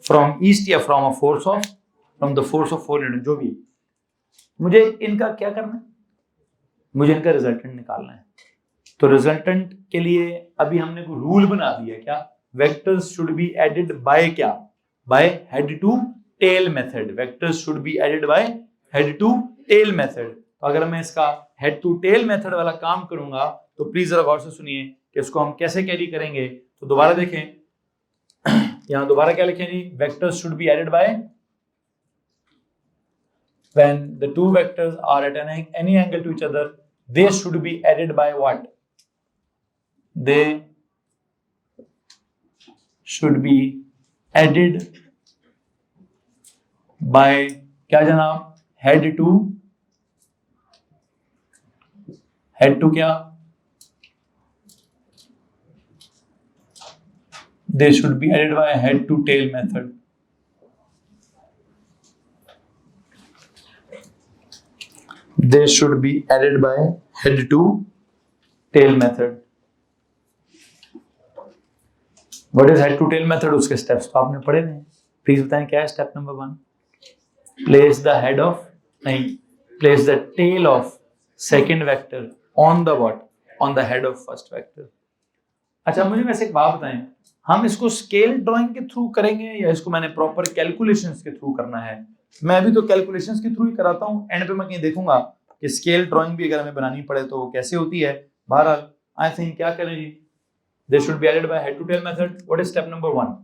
फ्रॉम ईस्ट, या from the force of 4 newton, जो भी। मुझे इनका क्या करना है? मुझे इनका रिजल्टेंट निकालना है। तो रिजल्टेंट के लिए अभी हमने कोई रूल बना दिया, क्या? Vectors should be added by क्या? By head to tail method. Vectors should be added by head to tail method. तो अगर मैं इसका हेड टू टेल मेथड वाला काम करूंगा तो प्लीज जरा गौर से सुनिए कि इसको हम कैसे कैरी करेंगे। तो दोबारा देखें, यहां दोबारा क्या लिखें जी? Vectors should be added by, when the two vectors are at any angle to each other, they should be added by what? They should be added by क्या जनाब, हेड टू क्या, they should be added by head to tail method. They should be added by head to tail method. What is head to tail method? उसके steps तो आपने पढ़े हैं, please बताएं क्या है step number 1? Place the head of, नहीं, place the tail of second vector on the what, on the head of first vector. अच्छा मुझे वैसे एक बात बताएं, हम इसको स्केल ड्राइंग के थ्रू करेंगे या इसको मैंने प्रॉपर कैलकुलेशंस के थ्रू करना है? मैं अभी तो कैलकुलेशंस के थ्रू ही कराता हूँ, एंड पे मैं कहीं देखूंगा कि स्केल ड्राइंग भी अगर हमें बनानी पड़े तो कैसे होती है. बहरहाल आई थिंक क्या करें जी, they should be added by head to tail method. What is step number 1?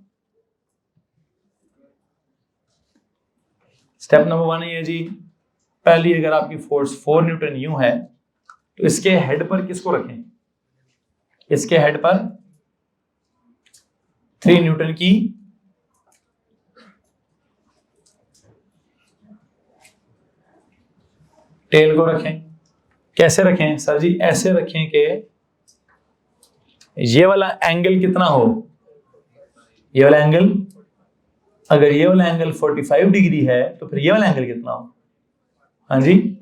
Step number 1 है जी, पहली अगर आपकी फोर्स 4 न्यूटन यूं है तो इसके हेड पर किसको रखें? इसके हेड पर 3 न्यूटन की टेल को रखें. कैसे रखें सर जी? ऐसे रखें कि ये वाला एंगल कितना हो, ये वाला एंगल, अगर ये वाला एंगल 45 डिग्री है तो फिर ये वाला एंगल कितना हो? हाँ जी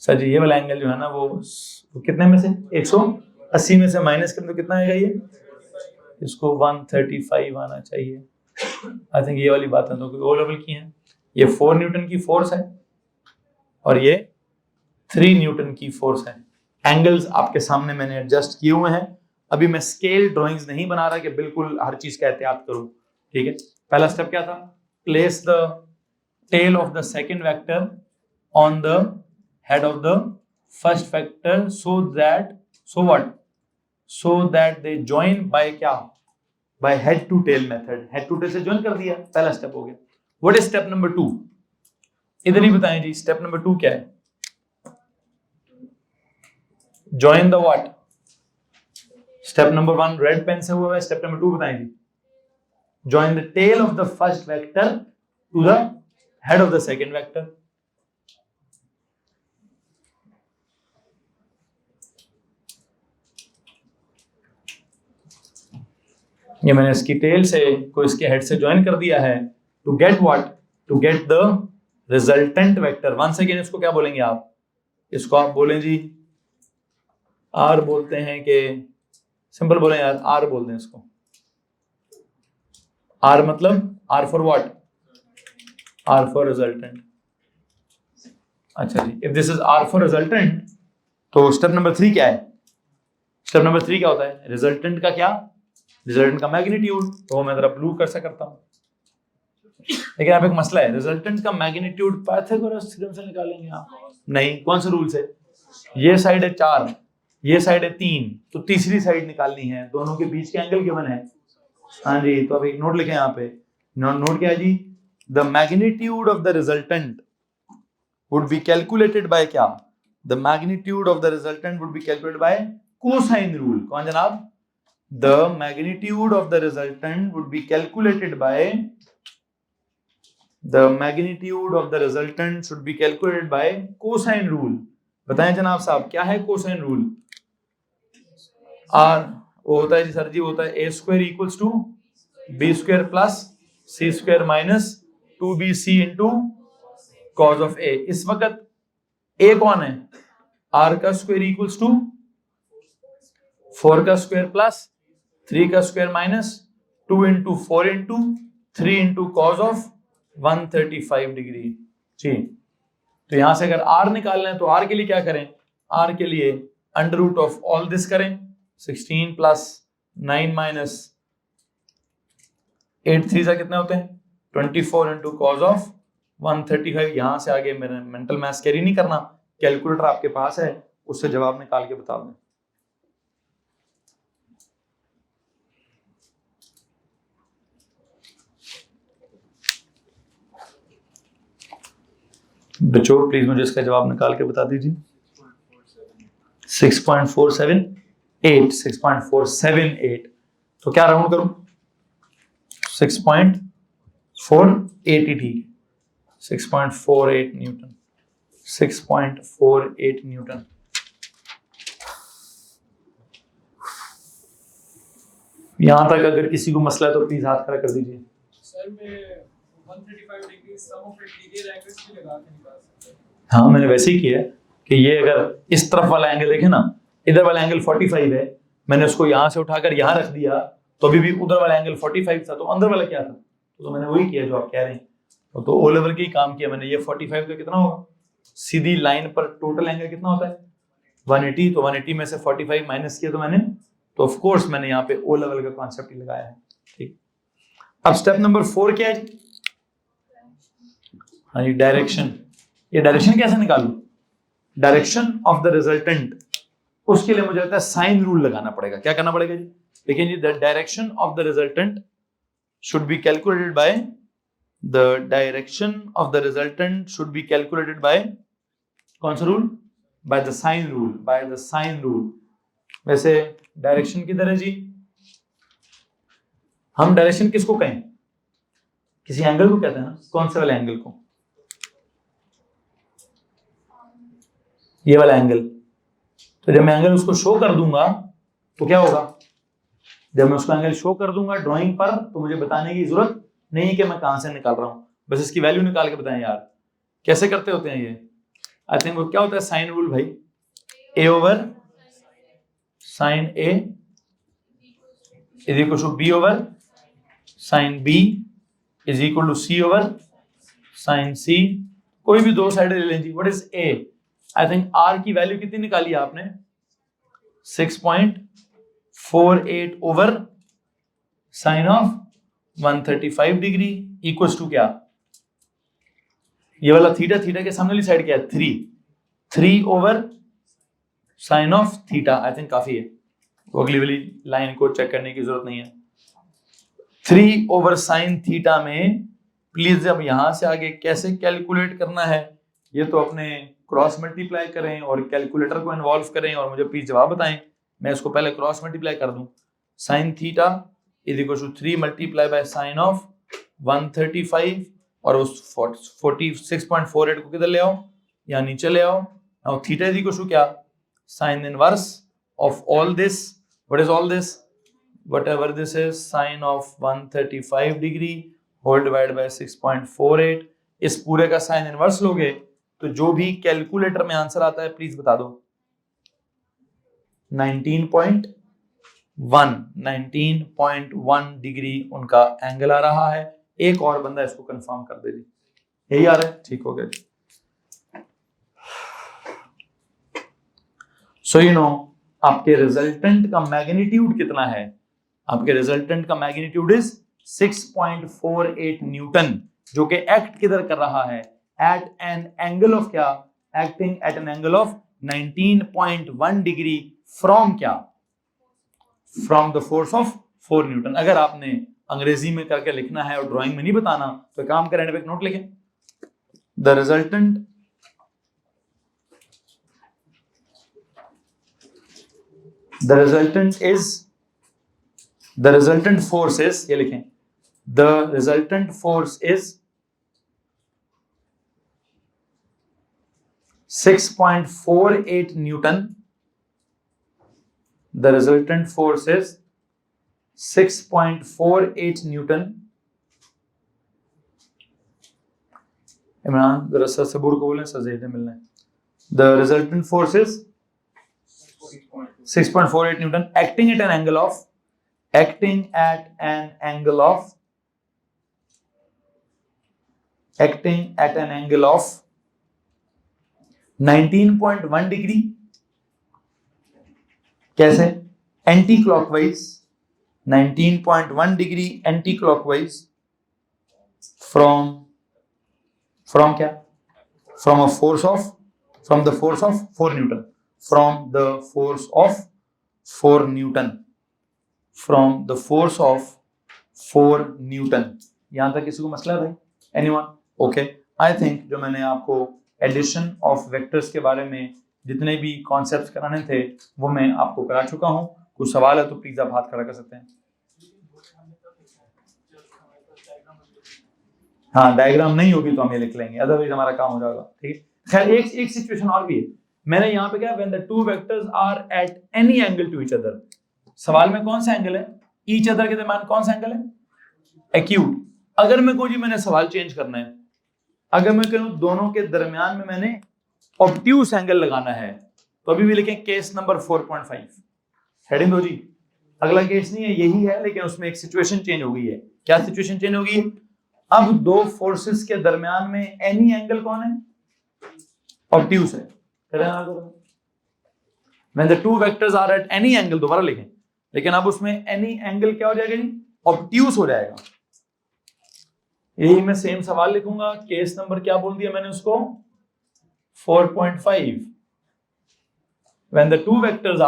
सर जी, ये वाला एंगल जो है ना वो कितने में से 180 में से माइनस करें तो कितना आएगा? ये इसको 135 आना चाहिए. आई थिंक ये वाली बातें तो ओ लेवल की हैं. ये 4 न्यूटन की फोर्स है और ये 3 न्यूटन की फोर्स है. एंगल्स आपके सामने मैंने एडजस्ट किए हुए हैं. अभी मैं स्केल ड्राइंग्स नहीं बना रहा कि बिल्कुल हर चीज का एहतियात करूं, ठीक है. पहला स्टेप क्या था? Place the tail of the second vector on the head of the first vector so that they join by क्या, by head to tail method. Head to tail से जॉइन कर दिया, पहला स्टेप हो गया. What is step number 2? इधर ही बताएं जी, step number 2 क्या है? Join the what? Step number 1 red pen से हुआ है, स्टेप नंबर 2 बताएं जी. Join the tail of the first vector to the head of the second vector. ये मैंने इसकी टेल से को इसके हेड से ज्वाइन कर दिया है. To get what? To get the resultant vector. Once again इसको क्या बोलेंगे आप? इसको आप बोलें जी आर बोलते हैं कि सिंपल बोले यार, आर बोल दें इसको. आर मतलब R for what? R for resultant. अच्छा जी, if this is R for resultant तो स्टेप नंबर 3 क्या है? स्टेप नंबर 3 क्या होता है? रिजल्टेंट का क्या? रिजल्टेंट का मैग्नीट्यूड. तो मैं जरा ब्लू कर सा करता हूं. लेकिन यहाँ पे एक मसला है, रिजल्टेंट का मैग्नीट्यूड पाइथागोरस थ्योरम से निकालेंगे आप? नहीं. कौन से रूल से? ये साइड है 4, ये साइड है 3, तो तीसरी साइड निकालनी है. दोनों के बीच के एंगल गिवन है. हाँ जी, तो अब एक नोट लिखें यहाँ पे. नोट क्या है जी? The magnitude of the resultant would be calculated by क्या? The magnitude of the resultant would be calculated by cosine rule. कौन जनाब? The magnitude of the resultant would be calculated by cosine rule. बताएं जनाब साहब क्या है cosine rule? Are वो होता है जी सर जी, होता है a square equals to b square plus c square minus 2bc into cos of a. इस वक्त a कौन है? r का स्क्वायर इक्वल्स टू 4 का स्क्वायर प्लस 3 का square minus 2 into 4 into 3 into cos of 135 degree जी. तो यहां से अगर r निकालना है तो r के लिए क्या करें? r के लिए under root of all this करें. 16 प्लस 9 माइनस 8 3 से कितने होते हैं? 24 इंटू कॉज ऑफ 135. यहां से आगे मेरा मेंटल मैथ्स कैरी नहीं करना, कैलकुलेटर आपके पास है, उससे जवाब निकाल के बता दें. बच्चों प्लीज मुझे इसका जवाब निकाल के बता दीजिए. 6.478. तो क्या राउंड करूं? 6.4 80 ठीक, 6.48 न्यूटन, 6.48 न्यूटन। यहां तक अगर किसी को मसला है तो प्लीज हाथ खड़ा कर दीजिए। सर मैं 135 degree sum of interior angles भी लगा के निकाल सकते हैं। हाँ मैंने वैसे ही किया है कि ये अगर इस तरफ वाला एंगल देखे ना, इधर वाला एंगल 45 है, मैंने उसको यहाँ से उठाकर यहाँ रख दिया तो अभी भी उधर वाला एंगल 45 था, तो अंदर वाला क्या था, तो मैंने वही किया जो आप कह रहे हैं। तो ओ लेवल का ही काम किया मैंने। ये 45 का कितना होगा, सीधी लाइन पर टोटल एंगल कितना होता है 180, तो 180 में से 45 माइनस किया तो मैंने, तो ऑफ कोर्स मैंने यहाँ पे ओ लेवल का कॉन्सेप्ट ही लगाया है। ठीक, अब स्टेप नंबर 4 क्या है? हाँ जी, डायरेक्शन। ये डायरेक्शन कैसे निकालूं? डायरेक्शन ऑफ द रिजल्टेंट, उसके लिए मुझे लगता है साइन रूल लगाना पड़ेगा। क्या करना पड़ेगा जी? लेकिन जी the direction of the resultant should be calculated by, the direction of the resultant should be calculated by कौन सा rule? by the sine rule, by the sine rule। वैसे डायरेक्शन किधर है जी? हम डायरेक्शन किसको कहें? किसी एंगल को कहते हैं ना, कौन से वाले एंगल को? ये वाला एंगल। तो जब मैं एंगल उसको शो कर दूंगा तो क्या होगा? जब मैं उसको एंगल शो कर दूंगा ड्राइंग पर तो मुझे बताने की जरूरत नहीं है कि मैं कहां से निकाल रहा हूं, बस इसकी वैल्यू निकाल के बताएं यार। कैसे करते होते हैं ये? आई थिंक वो क्या होता है साइन रूल भाई, A over sine A is equal to B over sine B is equal to C over sine C. कोई भी दो साइड ले लीजिए। What is A? I think R की वैल्यू कितनी निकाली आपने? 6.48 over sine of 135 degree equals to क्या? ये वाला थीटा, थीटा के सामने वाली साइड क्या है? 3 over sine of theta. I think काफी है, तो अगली वाली लाइन को चेक करने की जरूरत नहीं है। 3 ओवर साइन थीटा में प्लीज अब यहां से आगे कैसे कैलकुलेट करना है ये तो अपने क्रॉस मल्टीप्लाई करें और कैलकुलेटर को इन्वॉल्व करें और मुझे प्लीज जवाब बताएं। मैं इसको पहले क्रॉस मल्टीप्लाई कर दूं। Sine theta is equal to 3 multiply by sine of 135 और उस 46.48 को किधर ले आओ? यहाँ नीचे ले आओ। Now theta is equal to क्या? Sine inverse of all this. What is all this? whatever this is, sin of 135 degree whole divide by 6.48। इस पूरे का साइन इनवर्स लोगे तो जो भी कैलकुलेटर में आंसर आता है प्लीज बता दो। 19.1 डिग्री उनका एंगल आ रहा है। एक और बंदा इसको कंफर्म कर दे जी। यही आ रहा है? ठीक हो गया जी। सो यू नो आपके रिजल्टेंट का मैग्नीट्यूड कितना है? आपके रिजल्टेंट का मैग्नीट्यूड इज 6.48 न्यूटन, जो कि एक्ट किधर कर रहा है? एट एन एंगल ऑफ क्या? Acting at an angle of 19.1 degree from क्या? From the force of 4 newton. अगर आपने अंग्रेजी में करके लिखना है और ड्राइंग में नहीं बताना तो काम करें, एक नोट लिखें। द resultant force is, ये लिखें, the resultant force is 6.48 Newton. The resultant force is 6.48 Newton. Imran जरा सर सबूर को बोलें, सर ज़ेहन मिलना है। The resultant force is 6.48 newton acting at an angle of 19.1 degree. कैसे? Anti clockwise 19.1 degree anti clockwise from क्या? From the force of 4 newton. From the force of 4 newton. यहां तक किसी को मसला है भाई? एनीवन? ओके। आई थिंक जो मैंने आपको एडिशन ऑफ वेक्टर्स के बारे में जितने भी कॉन्सेप्ट्स कराने थे वो मैं आपको करा चुका हूं। कुछ सवाल है तो प्लीज आप हाथ खड़ा कर सकते हैं। हाँ डायग्राम नहीं होगी तो हम ये लिख लेंगे, अदरवाइज हमारा काम हो जाएगा। ठीक है, खैर एक सिचुएशन और भी है। मैंने यहाँ पे क्या, when the two vectors are at any angle to each other, सवाल में कौन सा एंगल है, ईच अदर के दरमियान कौन सा एंगल है, एक्यूट। अगर मैं कहूँ जी मैंने सवाल चेंज करना है, अगर मैं कहूँ दोनों के दरमियान में मैंने ऑब्ट्यूस एंगल लगाना है, तो अभी भी लिखें केस नंबर 4.5 हेडिंग दो जी। अगला केस नहीं है, यही है, लेकिन उसमें एक सिचुएशन चेंज हो गई है। क्या सिचुएशन चेंज हो गई है, अब दो फोर्सेस के दरमियान में एनी एंगल कौन है, ऑब्ट्यूस है। When the two vectors are at any angle, दोबारा लिखें, लेकिन अब उसमें any angle क्या हो जाएगा जी, ऑब्ट्यूस हो जाएगा। यही मैं सेम सवाल लिखूंगा, केस नंबर क्या बोल दिया मैंने उसको, 4.5। when the two vectors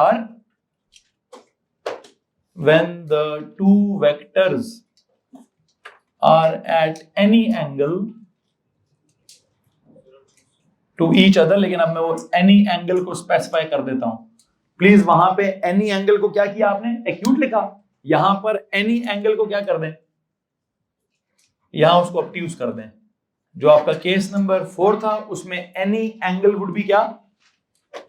are at any angle to each other, लेकिन अब मैं वो any angle को स्पेसिफाई कर देता हूं। प्लीज वहां पे any angle को क्या किया आपने, एक्यूट लिखा, यहां पर any angle को क्या कर दें, यहां उसको ऑब्ट्यूस कर दें। जो आपका केस नंबर 4 था उसमें any angle वुड बी क्या,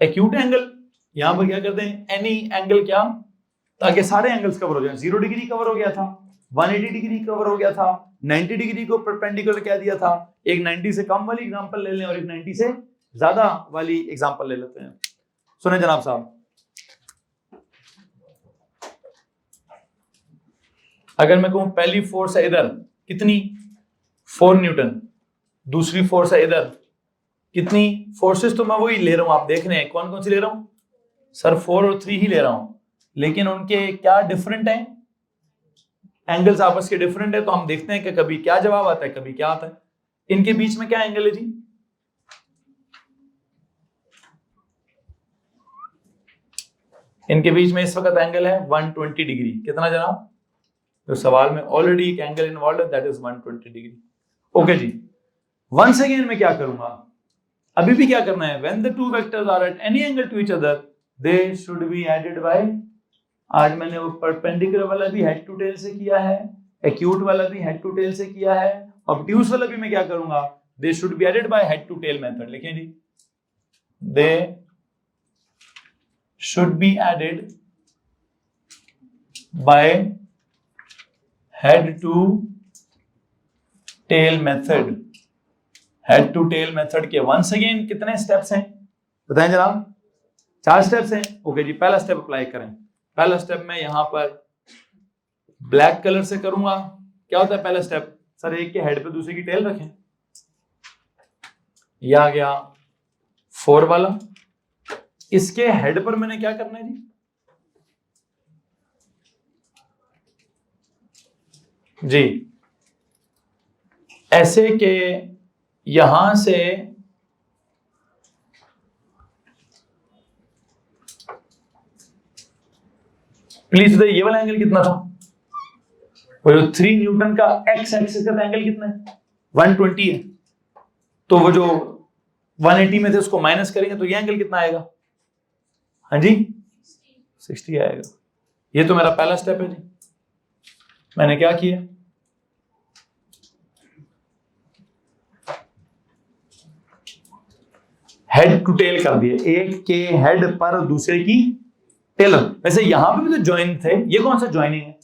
एक्यूट एंगल, यहां पर क्या कर दें, any angle क्या, ताकि सारे एंगल्स कवर हो जाएं। 0 डिग्री कवर हो गया था, 180 डिग्री कवर हो गया था, 90 डिग्री को परपेंडिकुलर कह दिया था। एक 90 से कम वाली एग्जांपल ले लें और एक 90 से ज्यादा वाली एग्जांपल ले लेते हैं। सुने जनाब साहब, अगर मैं कहूं पहली फोर्स है इधर कितनी, 4 न्यूटन, दूसरी फोर्स है इधर कितनी, फोर्सेस तो मैं वही ले रहा हूं, आप देख रहे हैं कौन कौन सी ले रहा हूं सर, 4 और 3 ही ले रहा हूं, लेकिन उनके क्या डिफरेंट है, एंगल्स आपस के डिफरेंट है। तो हम देखते हैं कि कभी क्या जवाब आता है, कभी क्या आता है। इनके बीच में क्या एंगल है जी, इनके बीच में इस वक्त एंगल है 120 डिग्री। कितना जनाब, तो सवाल में ऑलरेडी एक एंगल इन्वॉल्व है, दैट इज 120 डिग्री। ओके जी, वंस अगेन मैं क्या करूंगा, अभी भी क्या करना है, when the two vectors are at any angle to each other they should be added by, आज मैंने वो परपेंडिकुलर वाला भी हेड टू टेल से किया है, एक्यूट वाला भी हेड टू टेल से किया है, ऑब्ट्यूस वाला भी मैं क्या करूंगा, they should be added by head to tail method. लिखें जी, they should be added by head to tail method. Head to tail method के वंस अगेन कितने स्टेप्स हैं बताएं जनाब, 4 स्टेप्स हैं। ओके जी, पहला स्टेप अप्लाई करें। पहला स्टेप मैं यहां पर ब्लैक कलर से करूंगा। क्या होता है पहला स्टेप, सर एक के हेड पे दूसरे की टेल रखें, यह आ गया 4 वाला, इसके हेड पर मैंने क्या करना है जी, ऐसे के यहां से प्लीज ये वाला एंगल कितना था, वो जो 3 न्यूटन का एक्स एक्सिस का एंगल कितना है, 120 है। तो वो जो 180 में थे उसको माइनस करेंगे तो ये एंगल कितना आएगा, हाँ जी 60 आएगा। ये तो मेरा पहला स्टेप है जी। मैंने क्या किया, हेड टू टेल कर दिए, एक के हेड पर दूसरे की टेल। वैसे यहां पे भी तो ज्वाइन थे, ये कौन सा ज्वाइनिंग है,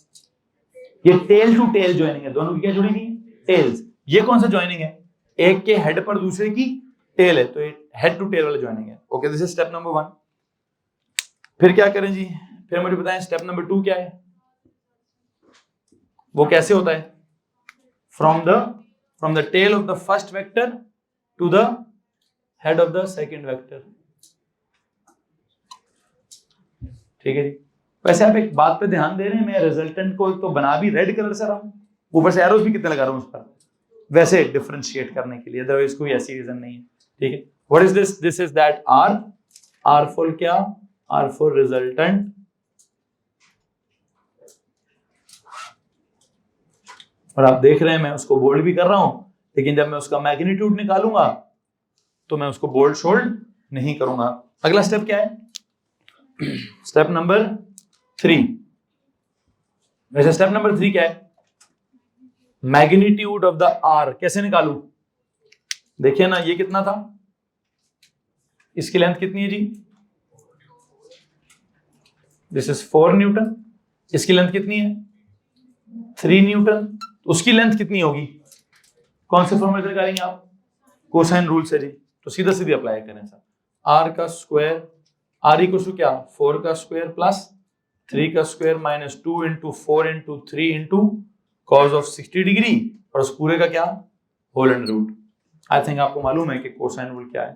ये टेल टू टेल ज्वाइनिंग है, दोनों की क्या जुड़ी हुई है, टेल्स। ये कौन सा ज्वाइनिंग है, एक के हेड पर दूसरे की टेल है, तो ये हेड टू टेल वाला ज्वाइनिंग है। Okay, this is step number 1। फिर क्या करें जी, फिर मुझे बताएं स्टेप नंबर 2 क्या है, वो कैसे होता है, from the tail of the first vector to the head of the second vector. ठीक है जी। वैसे आप एक बात पे ध्यान दे रहे हैं, मैं रिजल्टेंट को तो बना भी रेड कलर से रहा हूं, ऊपर से एरोस भी कितने लगा रहा हूं उस पर, वैसे डिफरेंशिएट करने के लिए, अदरवाइज कोई ऐसी रीजन नहीं है। ठीक है, what is this, this is that R for क्या, आर फॉर रिजल्टेंट, और आप देख रहे हैं मैं उसको बोल्ड भी कर रहा हूं, लेकिन जब मैं उसका मैग्नीट्यूड निकालूंगा तो मैं उसको बोल्ड शोल्ड नहीं करूंगा। अगला स्टेप क्या है, स्टेप नंबर 3। वैसे स्टेप नंबर 3 क्या है, मैग्नीट्यूड ऑफ द आर कैसे निकालू? देखिए ना, ये कितना था, इसकी लेंथ कितनी है जी? This is 4 newton. इसकी लेंथ कितनी है? 3 न्यूटन। उसकी लेंथ कितनी होगी? कौन से फॉर्मूले से निकालेंगे आप? कोसाइन रूल से जी। तो सीधा सीधे अप्लाई करें सर। आर का स्क्वायर, आर इक्वल टू क्या? 4 का स्क्वायर प्लस 3 का square minus 2 into 4 into 3 into cos of 60 degree, और उस पूरे का क्या? Whole under root. I think आपको मालूम है कि कोसाइन रूल क्या है।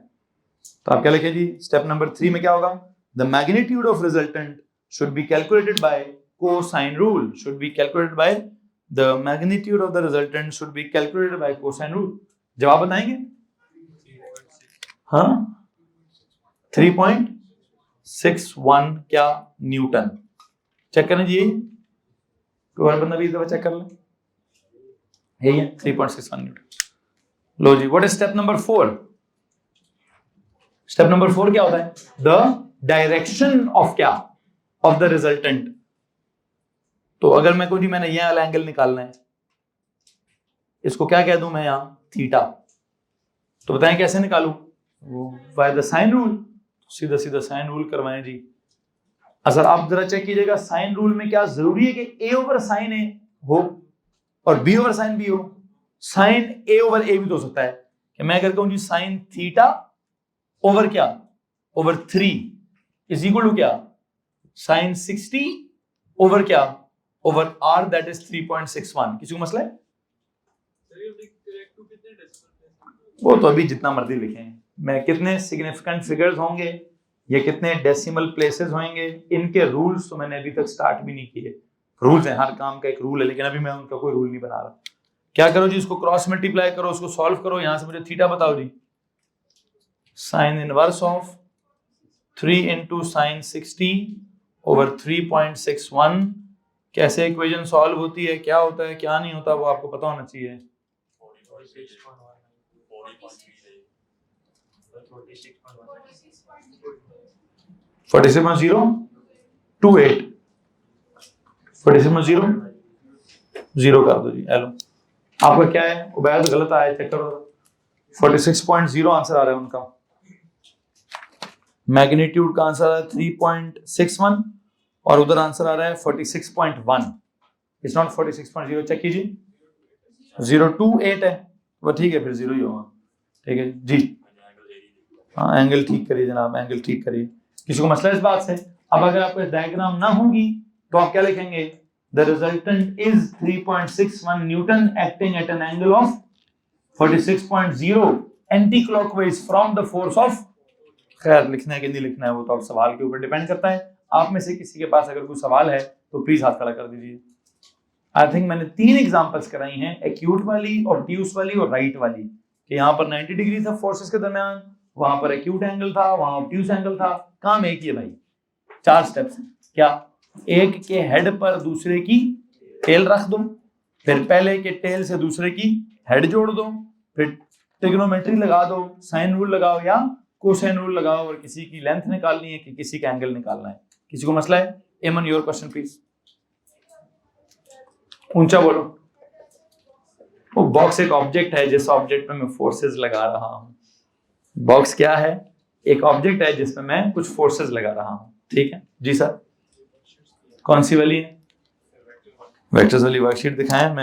तो आप क्या लिखें जी? स्टेप नंबर 3 में क्या होगा? The magnitude of resultant should be calculated by cosine rule. Should be calculated by the magnitude of the resultant should be calculated by cosine rule. जवाब बताएंगे? हाँ, 3.61 क्या न्यूटन। चेक करें जी, कोई और बंदा भी इस दफा चेक कर ले। यही है 3.61 न्यूटन। लो जी, what is step number 4? Step number 4 क्या होता है? द डायरेक्शन ऑफ क्या? Of the resultant. तो अगर मैं कहूं जी मैंने यह वाला एंगल निकालना है, इसको क्या कह दूं मैं यहां? थीटा। तो बताएं कैसे निकालूं? By the sine rule. सीधा सीधा साइन रूल करवाएं जी। असर आप जरा चेक कीजिएगा, साइन रूल में क्या जरूरी है कि ए ओवर साइन ए हो और बी ओवर साइन बी हो? साइन ए ओवर ए भी तो हो सकता है कि मैं अगर कहूं जी साइन थीटा ओवर क्या? ओवर 3 इज इक्वल टू क्या? साइन 60 ओवर क्या? Over R, that is 3.61। किसी को मसला है? वो तो अभी जितना मर्जी लिखें, मैं कितने सिग्निफिकेंट फिगर्स होंगे या कितने डेसिमल प्लेसेस होंगे, इनके रूल्स तो मैंने अभी तक स्टार्ट भी नहीं किए। रूल्स हैं, हर काम का एक रूल है, लेकिन अभी मैं उनका कोई रूल नहीं बना रहा। क्या करो जी, इसको क्रॉस मल्टीप्लाई करो, उसको सॉल्व करो, यहां से मुझे थीटा बताओ जी। Sine inverse of 3 into sine 60 over 3.61। कैसे इक्वेशन सॉल्व होती है, क्या होता है, क्या नहीं होता, वो आपको पता होना चाहिए। 46.028 46.0 कर दो जी। हेलो, आपका क्या है? उबैद गलत आया, चेक करो। 46.0 आंसर आ रहा है उनका। मैग्नीट्यूड का आंसर आ रहा है 3.61 और उधर आंसर आ रहा है 46.1। It's not 46.0। चेक कीजिए, 028 है वो, ठीक है, फिर 0 ही होगा। ठीक है जी। हाँ, एंगल ठीक करिए जनाब, एंगल ठीक करिए। किसी को मसला इस बात से? अब अगर आपको डायग्राम ना होगी तो आप क्या लिखेंगे? The resultant is 3.61 Newton acting at an angle of 46.0 anti clockwise from the force of. खैर, लिखना है कि नहीं लिखना है वो तो आप सवाल के ऊपर डिपेंड करता है। आप में से किसी के पास अगर कोई सवाल है तो प्लीज हाथ खड़ा कर दीजिए। आई थिंक मैंने 3 एग्जांपल्स कराई हैं, एक्यूट वाली, ऑब्ट्यूस वाली और राइट वाली, कि यहाँ पर 90 डिग्री था फोर्सेस के दरमियान, वहां पर एक्यूट एंगल था, वहां ऑब्ट्यूस एंगल था। काम एक ही है भाई, 4 स्टेप्स। क्या? एक के हेड पर दूसरे की टेल रख दो, फिर पहले के टेल से दूसरे की हेड जोड़ दो, फिर ट्रिग्नोमेट्री लगा दो, साइन रूल लगाओ या कोसाइन रूल लगाओ, और किसी की लेंथ निकालनी है कि किसी का एंगल निकालना है। किसी को मसला है? एमन, योर क्वेश्चन प्लीज। ऊंचा बोलो। वो बॉक्स एक ऑब्जेक्ट है, जिस ऑब्जेक्ट पे मैं फोर्सेस लगा रहा हूं। बॉक्स क्या है? एक ऑब्जेक्ट है जिसमें मैं कुछ फोर्सेस लगा रहा हूं। ठीक है जी सर। कौन सी वाली है? वेक्टर्स वाली वर्कशीट दिखाएं। मैं